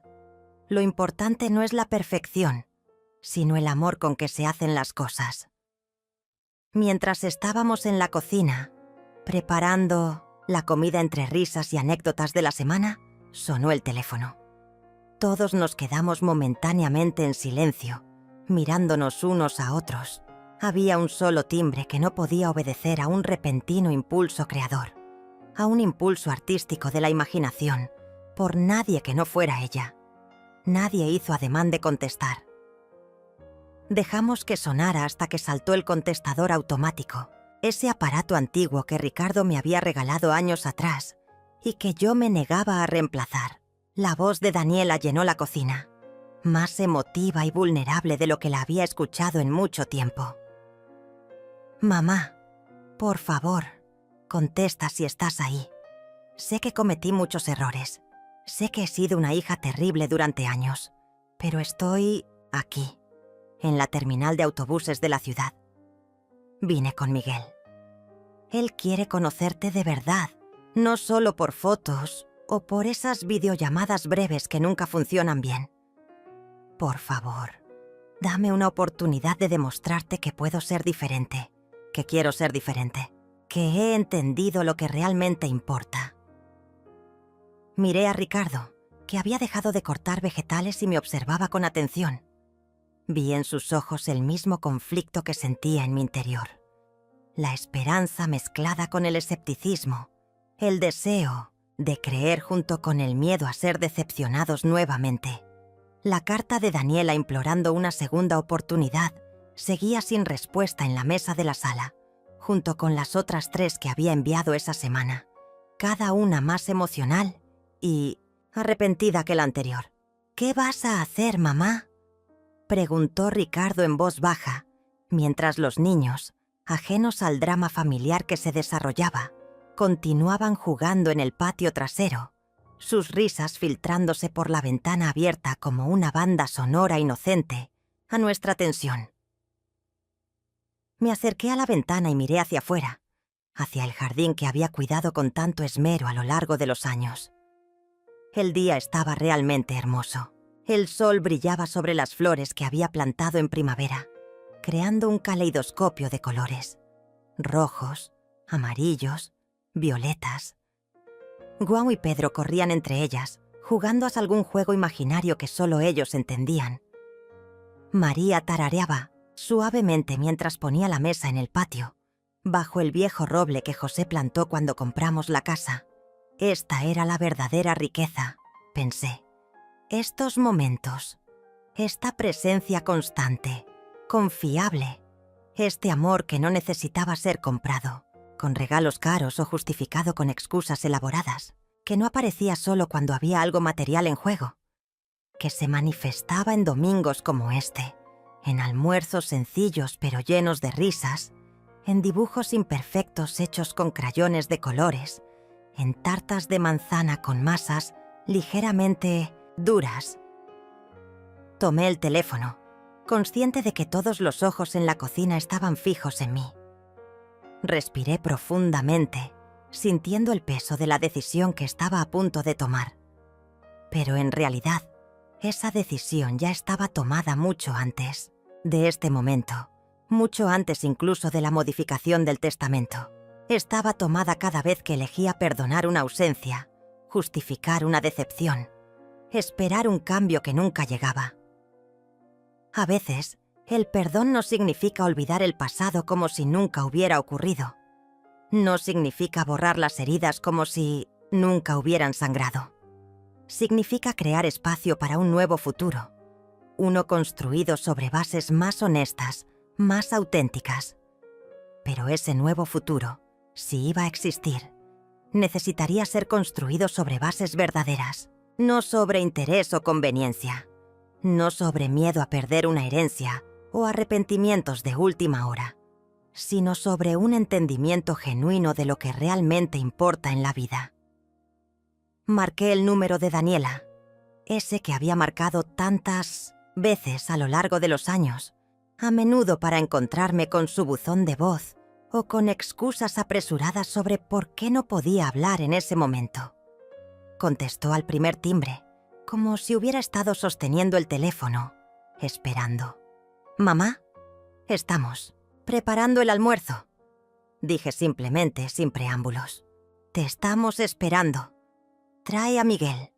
lo importante no es la perfección, sino el amor con que se hacen las cosas. Mientras estábamos en la cocina, preparando la comida entre risas y anécdotas de la semana, sonó el teléfono. Todos nos quedamos momentáneamente en silencio, mirándonos unos a otros. Había un solo timbre que no podía obedecer a un repentino impulso creador, a un impulso artístico de la imaginación, por nadie que no fuera ella. Nadie hizo ademán de contestar. Dejamos que sonara hasta que saltó el contestador automático, ese aparato antiguo que Ricardo me había regalado años atrás y que yo me negaba a reemplazar. La voz de Daniela llenó la cocina, más emotiva y vulnerable de lo que la había escuchado en mucho tiempo. «Mamá, por favor, contesta si estás ahí. Sé que cometí muchos errores. Sé que he sido una hija terrible durante años, pero estoy aquí, en la terminal de autobuses de la ciudad. Vine con Miguel. Él quiere conocerte de verdad, no solo por fotos o por esas videollamadas breves que nunca funcionan bien. Por favor, dame una oportunidad de demostrarte que puedo ser diferente, que quiero ser diferente, que he entendido lo que realmente importa». Miré a Ricardo, que había dejado de cortar vegetales y me observaba con atención. Vi en sus ojos el mismo conflicto que sentía en mi interior. La esperanza mezclada con el escepticismo, el deseo de creer junto con el miedo a ser decepcionados nuevamente. La carta de Daniela implorando una segunda oportunidad seguía sin respuesta en la mesa de la sala, junto con las otras 3 que había enviado esa semana, cada una más emocional y arrepentida que la anterior. «¿Qué vas a hacer, mamá?», preguntó Ricardo en voz baja, mientras los niños, ajenos al drama familiar que se desarrollaba, continuaban jugando en el patio trasero, sus risas filtrándose por la ventana abierta como una banda sonora inocente a nuestra tensión. Me acerqué a la ventana y miré hacia afuera, hacia el jardín que había cuidado con tanto esmero a lo largo de los años. El día estaba realmente hermoso. El sol brillaba sobre las flores que había plantado en primavera, creando un caleidoscopio de colores. Rojos, amarillos, violetas. Guau y Pedro corrían entre ellas, jugando a algún juego imaginario que solo ellos entendían. María tarareaba suavemente mientras ponía la mesa en el patio, bajo el viejo roble que José plantó cuando compramos la casa. Esta era la verdadera riqueza, pensé. Estos momentos, esta presencia constante, confiable, este amor que no necesitaba ser comprado, con regalos caros o justificado con excusas elaboradas, que no aparecía solo cuando había algo material en juego, que se manifestaba en domingos como este, en almuerzos sencillos pero llenos de risas, en dibujos imperfectos hechos con crayones de colores, en tartas de manzana con masas ligeramente duras. Tomé el teléfono, consciente de que todos los ojos en la cocina estaban fijos en mí. Respiré profundamente, sintiendo el peso de la decisión que estaba a punto de tomar. Pero en realidad, esa decisión ya estaba tomada mucho antes de este momento, mucho antes incluso de la modificación del testamento. Estaba tomada cada vez que elegía perdonar una ausencia, justificar una decepción, esperar un cambio que nunca llegaba. A veces, el perdón no significa olvidar el pasado como si nunca hubiera ocurrido. No significa borrar las heridas como si nunca hubieran sangrado. Significa crear espacio para un nuevo futuro, uno construido sobre bases más honestas, más auténticas. Pero ese nuevo futuro, si iba a existir, necesitaría ser construido sobre bases verdaderas, no sobre interés o conveniencia, no sobre miedo a perder una herencia o arrepentimientos de última hora, sino sobre un entendimiento genuino de lo que realmente importa en la vida. Marqué el número de Daniela, ese que había marcado tantas veces a lo largo de los años, a menudo para encontrarme con su buzón de voz o con excusas apresuradas sobre por qué no podía hablar en ese momento. Contestó al primer timbre, como si hubiera estado sosteniendo el teléfono, esperando. «Mamá, estamos preparando el almuerzo», dije simplemente, sin preámbulos. «Te estamos esperando. Trae a Miguel.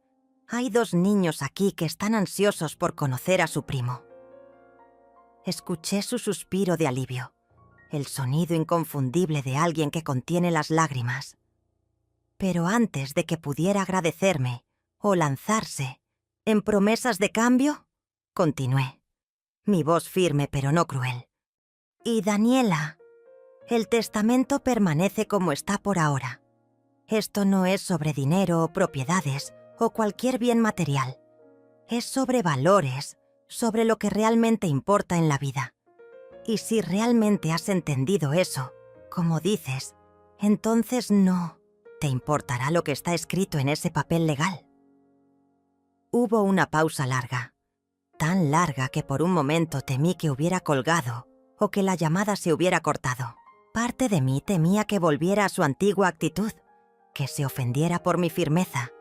Hay 2 niños aquí que están ansiosos por conocer a su primo. Escuché su suspiro de alivio, el sonido inconfundible de alguien que contiene las lágrimas. Pero antes de que pudiera agradecerme o lanzarse en promesas de cambio, continué, mi voz firme pero no cruel. Y Daniela, el testamento permanece como está por ahora. Esto no es sobre dinero o propiedades o cualquier bien material. Es sobre valores, sobre lo que realmente importa en la vida. Y si realmente has entendido eso, como dices, entonces no te importará lo que está escrito en ese papel legal. Hubo una pausa larga, tan larga que por un momento temí que hubiera colgado o que la llamada se hubiera cortado. Parte de mí temía que volviera a su antigua actitud, que se ofendiera por mi firmeza,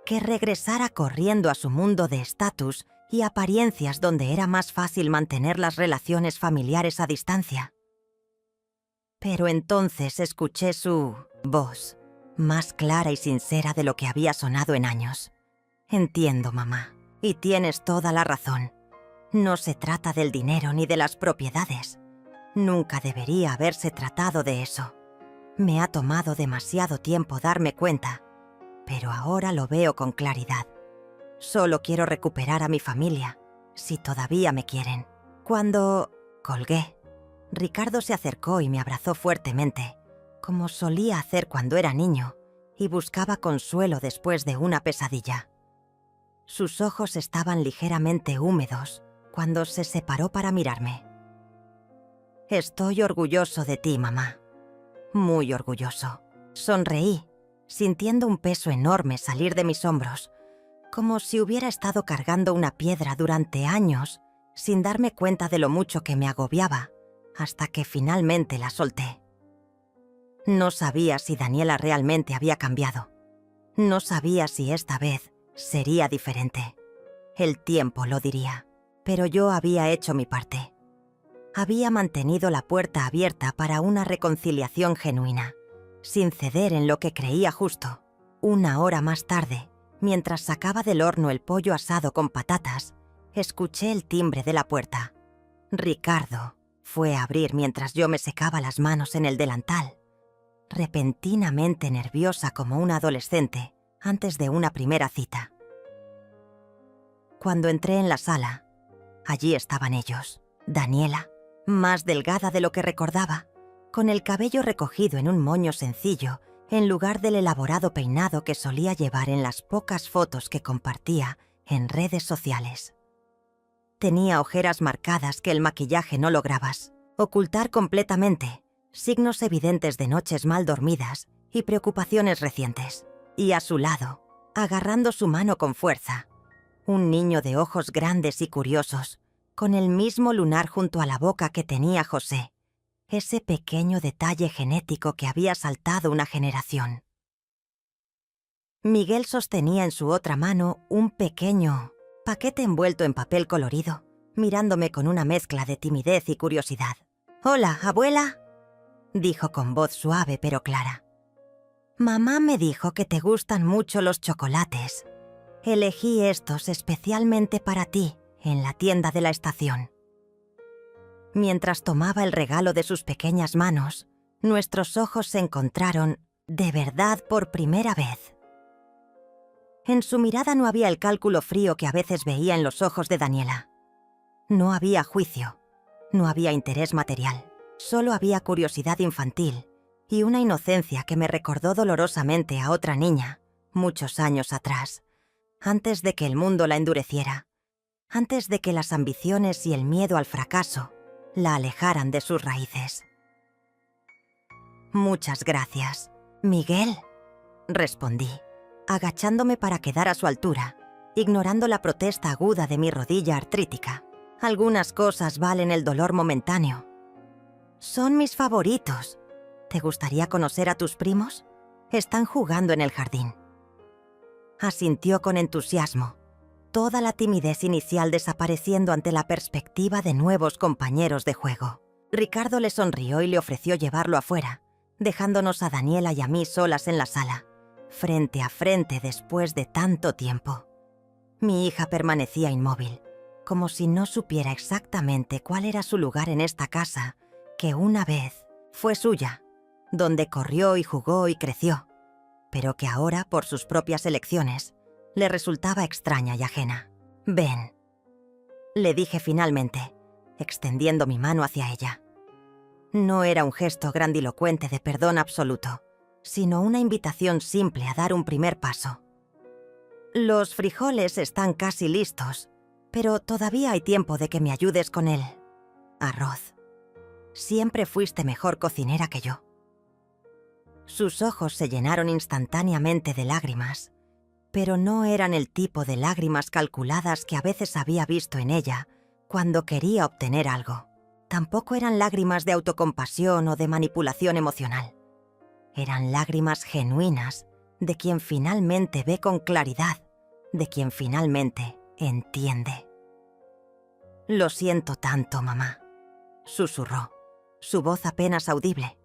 que regresara corriendo a su mundo de estatus y apariencias donde era más fácil mantener las relaciones familiares a distancia. Pero entonces escuché su voz, más clara y sincera de lo que había sonado en años. Entiendo, mamá, y tienes toda la razón. No se trata del dinero ni de las propiedades. Nunca debería haberse tratado de eso. Me ha tomado demasiado tiempo darme cuenta, pero ahora lo veo con claridad. Solo quiero recuperar a mi familia, si todavía me quieren. Cuando colgué, Ricardo se acercó y me abrazó fuertemente, como solía hacer cuando era niño, y buscaba consuelo después de una pesadilla. Sus ojos estaban ligeramente húmedos cuando se separó para mirarme. Estoy orgulloso de ti, mamá. Muy orgulloso. Sonreí, sintiendo un peso enorme salir de mis hombros, como si hubiera estado cargando una piedra durante años, sin darme cuenta de lo mucho que me agobiaba, hasta que finalmente la solté. No sabía si Daniela realmente había cambiado. No sabía si esta vez sería diferente. El tiempo lo diría, pero yo había hecho mi parte. Había mantenido la puerta abierta para una reconciliación genuina, sin ceder en lo que creía justo. 1 hora más tarde, mientras sacaba del horno el pollo asado con patatas, escuché el timbre de la puerta. Ricardo fue a abrir mientras yo me secaba las manos en el delantal, repentinamente nerviosa como una adolescente antes de una primera cita. Cuando entré en la sala, allí estaban ellos. Daniela, más delgada de lo que recordaba, con el cabello recogido en un moño sencillo, en lugar del elaborado peinado que solía llevar en las pocas fotos que compartía en redes sociales. Tenía ojeras marcadas que el maquillaje no lograbas ocultar completamente, signos evidentes de noches mal dormidas y preocupaciones recientes. Y a su lado, agarrando su mano con fuerza, un niño de ojos grandes y curiosos, con el mismo lunar junto a la boca que tenía José, ese pequeño detalle genético que había saltado una generación. Miguel sostenía en su otra mano un pequeño paquete envuelto en papel colorido, mirándome con una mezcla de timidez y curiosidad. «Hola, abuela», dijo con voz suave pero clara. «Mamá me dijo que te gustan mucho los chocolates. Elegí estos especialmente para ti en la tienda de la estación». Mientras tomaba el regalo de sus pequeñas manos, nuestros ojos se encontraron de verdad por primera vez. En su mirada no había el cálculo frío que a veces veía en los ojos de Daniela. No había juicio, no había interés material, solo había curiosidad infantil y una inocencia que me recordó dolorosamente a otra niña, muchos años atrás, antes de que el mundo la endureciera, antes de que las ambiciones y el miedo al fracaso la alejaran de sus raíces. «Muchas gracias, Miguel», respondí, agachándome para quedar a su altura, ignorando la protesta aguda de mi rodilla artrítica. Algunas cosas valen el dolor momentáneo. Son mis favoritos. ¿Te gustaría conocer a tus primos? Están jugando en el jardín. Asintió con entusiasmo, toda la timidez inicial desapareciendo ante la perspectiva de nuevos compañeros de juego. Ricardo le sonrió y le ofreció llevarlo afuera, dejándonos a Daniela y a mí solas en la sala, frente a frente después de tanto tiempo. Mi hija permanecía inmóvil, como si no supiera exactamente cuál era su lugar en esta casa, que una vez fue suya, donde corrió y jugó y creció, pero que ahora, por sus propias elecciones, le resultaba extraña y ajena. «Ven», le dije finalmente, extendiendo mi mano hacia ella. No era un gesto grandilocuente de perdón absoluto, sino una invitación simple a dar un primer paso. «Los frijoles están casi listos, pero todavía hay tiempo de que me ayudes con el arroz. Siempre fuiste mejor cocinera que yo». Sus ojos se llenaron instantáneamente de lágrimas, pero no eran el tipo de lágrimas calculadas que a veces había visto en ella cuando quería obtener algo. Tampoco eran lágrimas de autocompasión o de manipulación emocional. Eran lágrimas genuinas de quien finalmente ve con claridad, de quien finalmente entiende. «Lo siento tanto, mamá», susurró, su voz apenas audible.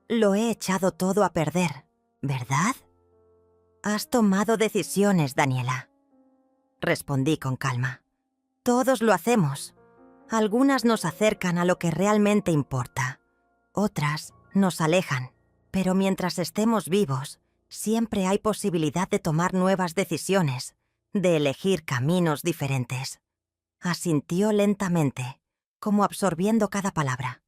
«Lo he echado todo a perder, ¿verdad?» «Has tomado decisiones, Daniela», respondí con calma. «Todos lo hacemos. Algunas nos acercan a lo que realmente importa. Otras nos alejan. Pero mientras estemos vivos, siempre hay posibilidad de tomar nuevas decisiones, de elegir caminos diferentes». Asintió lentamente, como absorbiendo cada palabra.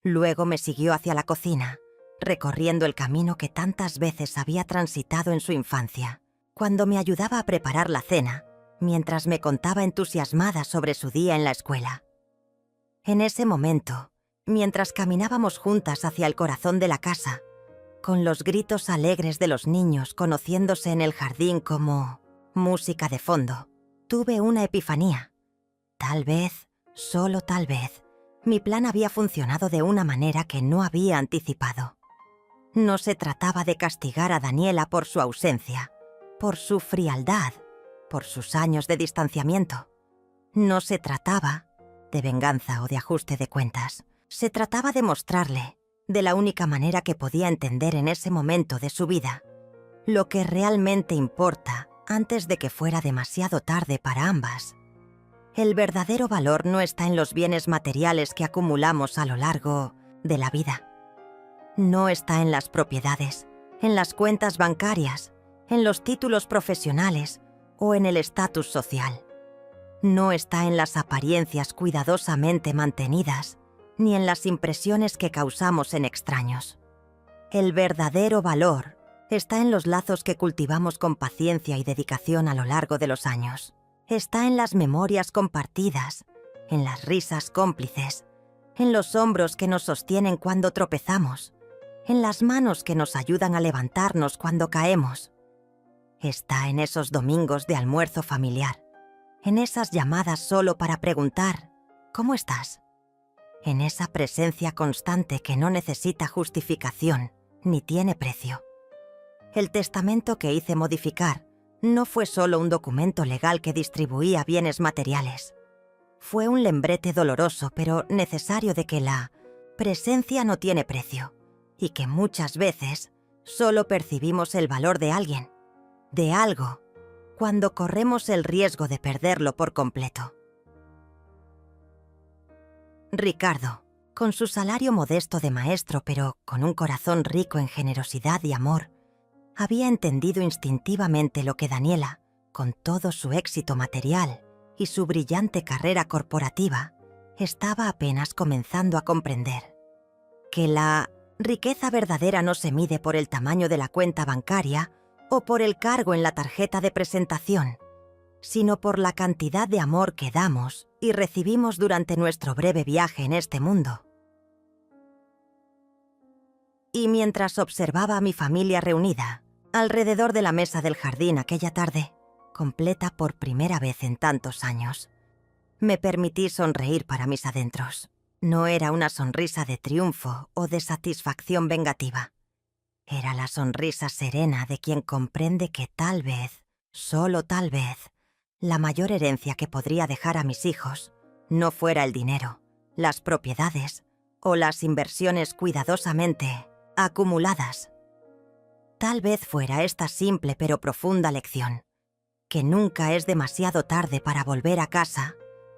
Luego me siguió hacia la cocina, recorriendo el camino que tantas veces había transitado en su infancia, cuando me ayudaba a preparar la cena, mientras me contaba entusiasmada sobre su día en la escuela. En ese momento, mientras caminábamos juntas hacia el corazón de la casa, con los gritos alegres de los niños conociéndose en el jardín como música de fondo, tuve una epifanía. Tal vez, solo tal vez, mi plan había funcionado de una manera que no había anticipado. No se trataba de castigar a Daniela por su ausencia, por su frialdad, por sus años de distanciamiento. No se trataba de venganza o de ajuste de cuentas. Se trataba de mostrarle, de la única manera que podía entender en ese momento de su vida, lo que realmente importa antes de que fuera demasiado tarde para ambas. El verdadero valor no está en los bienes materiales que acumulamos a lo largo de la vida. No está en las propiedades, en las cuentas bancarias, en los títulos profesionales o en el estatus social. No está en las apariencias cuidadosamente mantenidas, ni en las impresiones que causamos en extraños. El verdadero valor está en los lazos que cultivamos con paciencia y dedicación a lo largo de los años. Está en las memorias compartidas, en las risas cómplices, en los hombros que nos sostienen cuando tropezamos, en las manos que nos ayudan a levantarnos cuando caemos. Está en esos domingos de almuerzo familiar, en esas llamadas solo para preguntar «¿Cómo estás?», en esa presencia constante que no necesita justificación ni tiene precio. El testamento que hice modificar no fue solo un documento legal que distribuía bienes materiales. Fue un lembrete doloroso pero necesario de que la presencia no tiene precio y que muchas veces solo percibimos el valor de alguien, de algo, cuando corremos el riesgo de perderlo por completo. Ricardo, con su salario modesto de maestro pero con un corazón rico en generosidad y amor, había entendido instintivamente lo que Daniela, con todo su éxito material y su brillante carrera corporativa, estaba apenas comenzando a comprender. Que la riqueza verdadera no se mide por el tamaño de la cuenta bancaria o por el cargo en la tarjeta de presentación, sino por la cantidad de amor que damos y recibimos durante nuestro breve viaje en este mundo. Y mientras observaba a mi familia reunida alrededor de la mesa del jardín aquella tarde, completa por primera vez en tantos años, me permití sonreír para mis adentros. No era una sonrisa de triunfo o de satisfacción vengativa. Era la sonrisa serena de quien comprende que tal vez, solo tal vez, la mayor herencia que podría dejar a mis hijos no fuera el dinero, las propiedades o las inversiones cuidadosamente acumuladas. Tal vez fuera esta simple pero profunda lección, que nunca es demasiado tarde para volver a casa,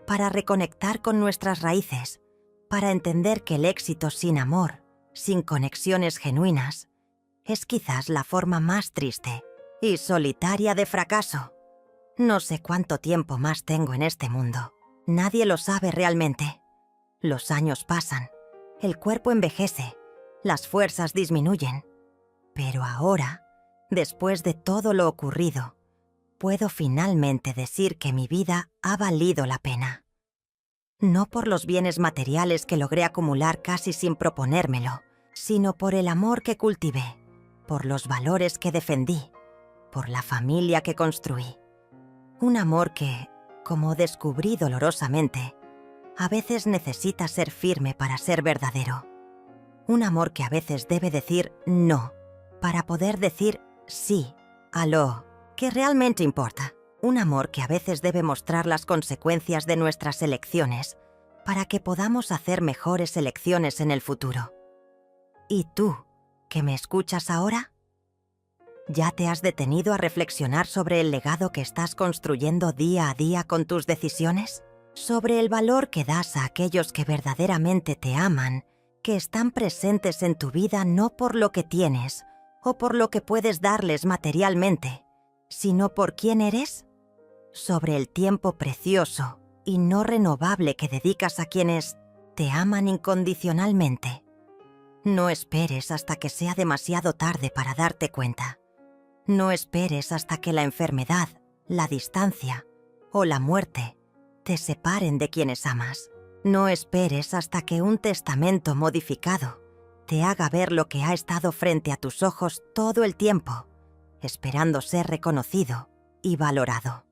para reconectar con nuestras raíces, para entender que el éxito sin amor, sin conexiones genuinas, es quizás la forma más triste y solitaria de fracaso. No sé cuánto tiempo más tengo en este mundo. Nadie lo sabe realmente. Los años pasan, el cuerpo envejece, las fuerzas disminuyen. Pero ahora, después de todo lo ocurrido, puedo finalmente decir que mi vida ha valido la pena. No por los bienes materiales que logré acumular casi sin proponérmelo, sino por el amor que cultivé, por los valores que defendí, por la familia que construí. Un amor que, como descubrí dolorosamente, a veces necesita ser firme para ser verdadero. Un amor que a veces debe decir no, para poder decir sí a lo que realmente importa. Un amor que a veces debe mostrar las consecuencias de nuestras elecciones, para que podamos hacer mejores elecciones en el futuro. ¿Y tú, que me escuchas ahora? ¿Ya te has detenido a reflexionar sobre el legado que estás construyendo día a día con tus decisiones? ¿Sobre el valor que das a aquellos que verdaderamente te aman, que están presentes en tu vida no por lo que tienes o por lo que puedes darles materialmente, sino por quién eres? ¿Sobre el tiempo precioso y no renovable que dedicas a quienes te aman incondicionalmente? No esperes hasta que sea demasiado tarde para darte cuenta. No esperes hasta que la enfermedad, la distancia o la muerte te separen de quienes amas. No esperes hasta que un testamento modificado te haga ver lo que ha estado frente a tus ojos todo el tiempo, esperando ser reconocido y valorado.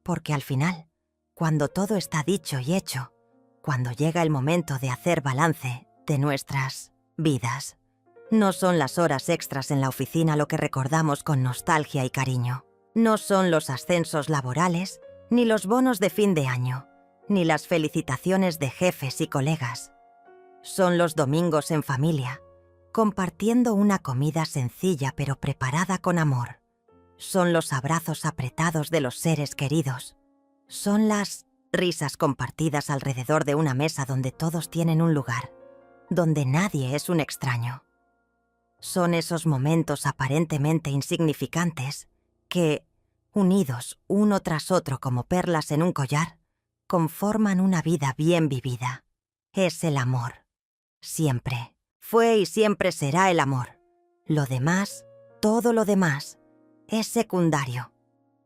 Porque al final, cuando todo está dicho y hecho, cuando llega el momento de hacer balance de nuestras vidas, no son las horas extras en la oficina lo que recordamos con nostalgia y cariño. No son los ascensos laborales, ni los bonos de fin de año, ni las felicitaciones de jefes y colegas. Son los domingos en familia, compartiendo una comida sencilla pero preparada con amor. Son los abrazos apretados de los seres queridos. Son las risas compartidas alrededor de una mesa donde todos tienen un lugar, donde nadie es un extraño. Son esos momentos aparentemente insignificantes que, unidos uno tras otro como perlas en un collar, conforman una vida bien vivida. Es el amor. Siempre. Fue y siempre será el amor. Lo demás, todo lo demás, es secundario.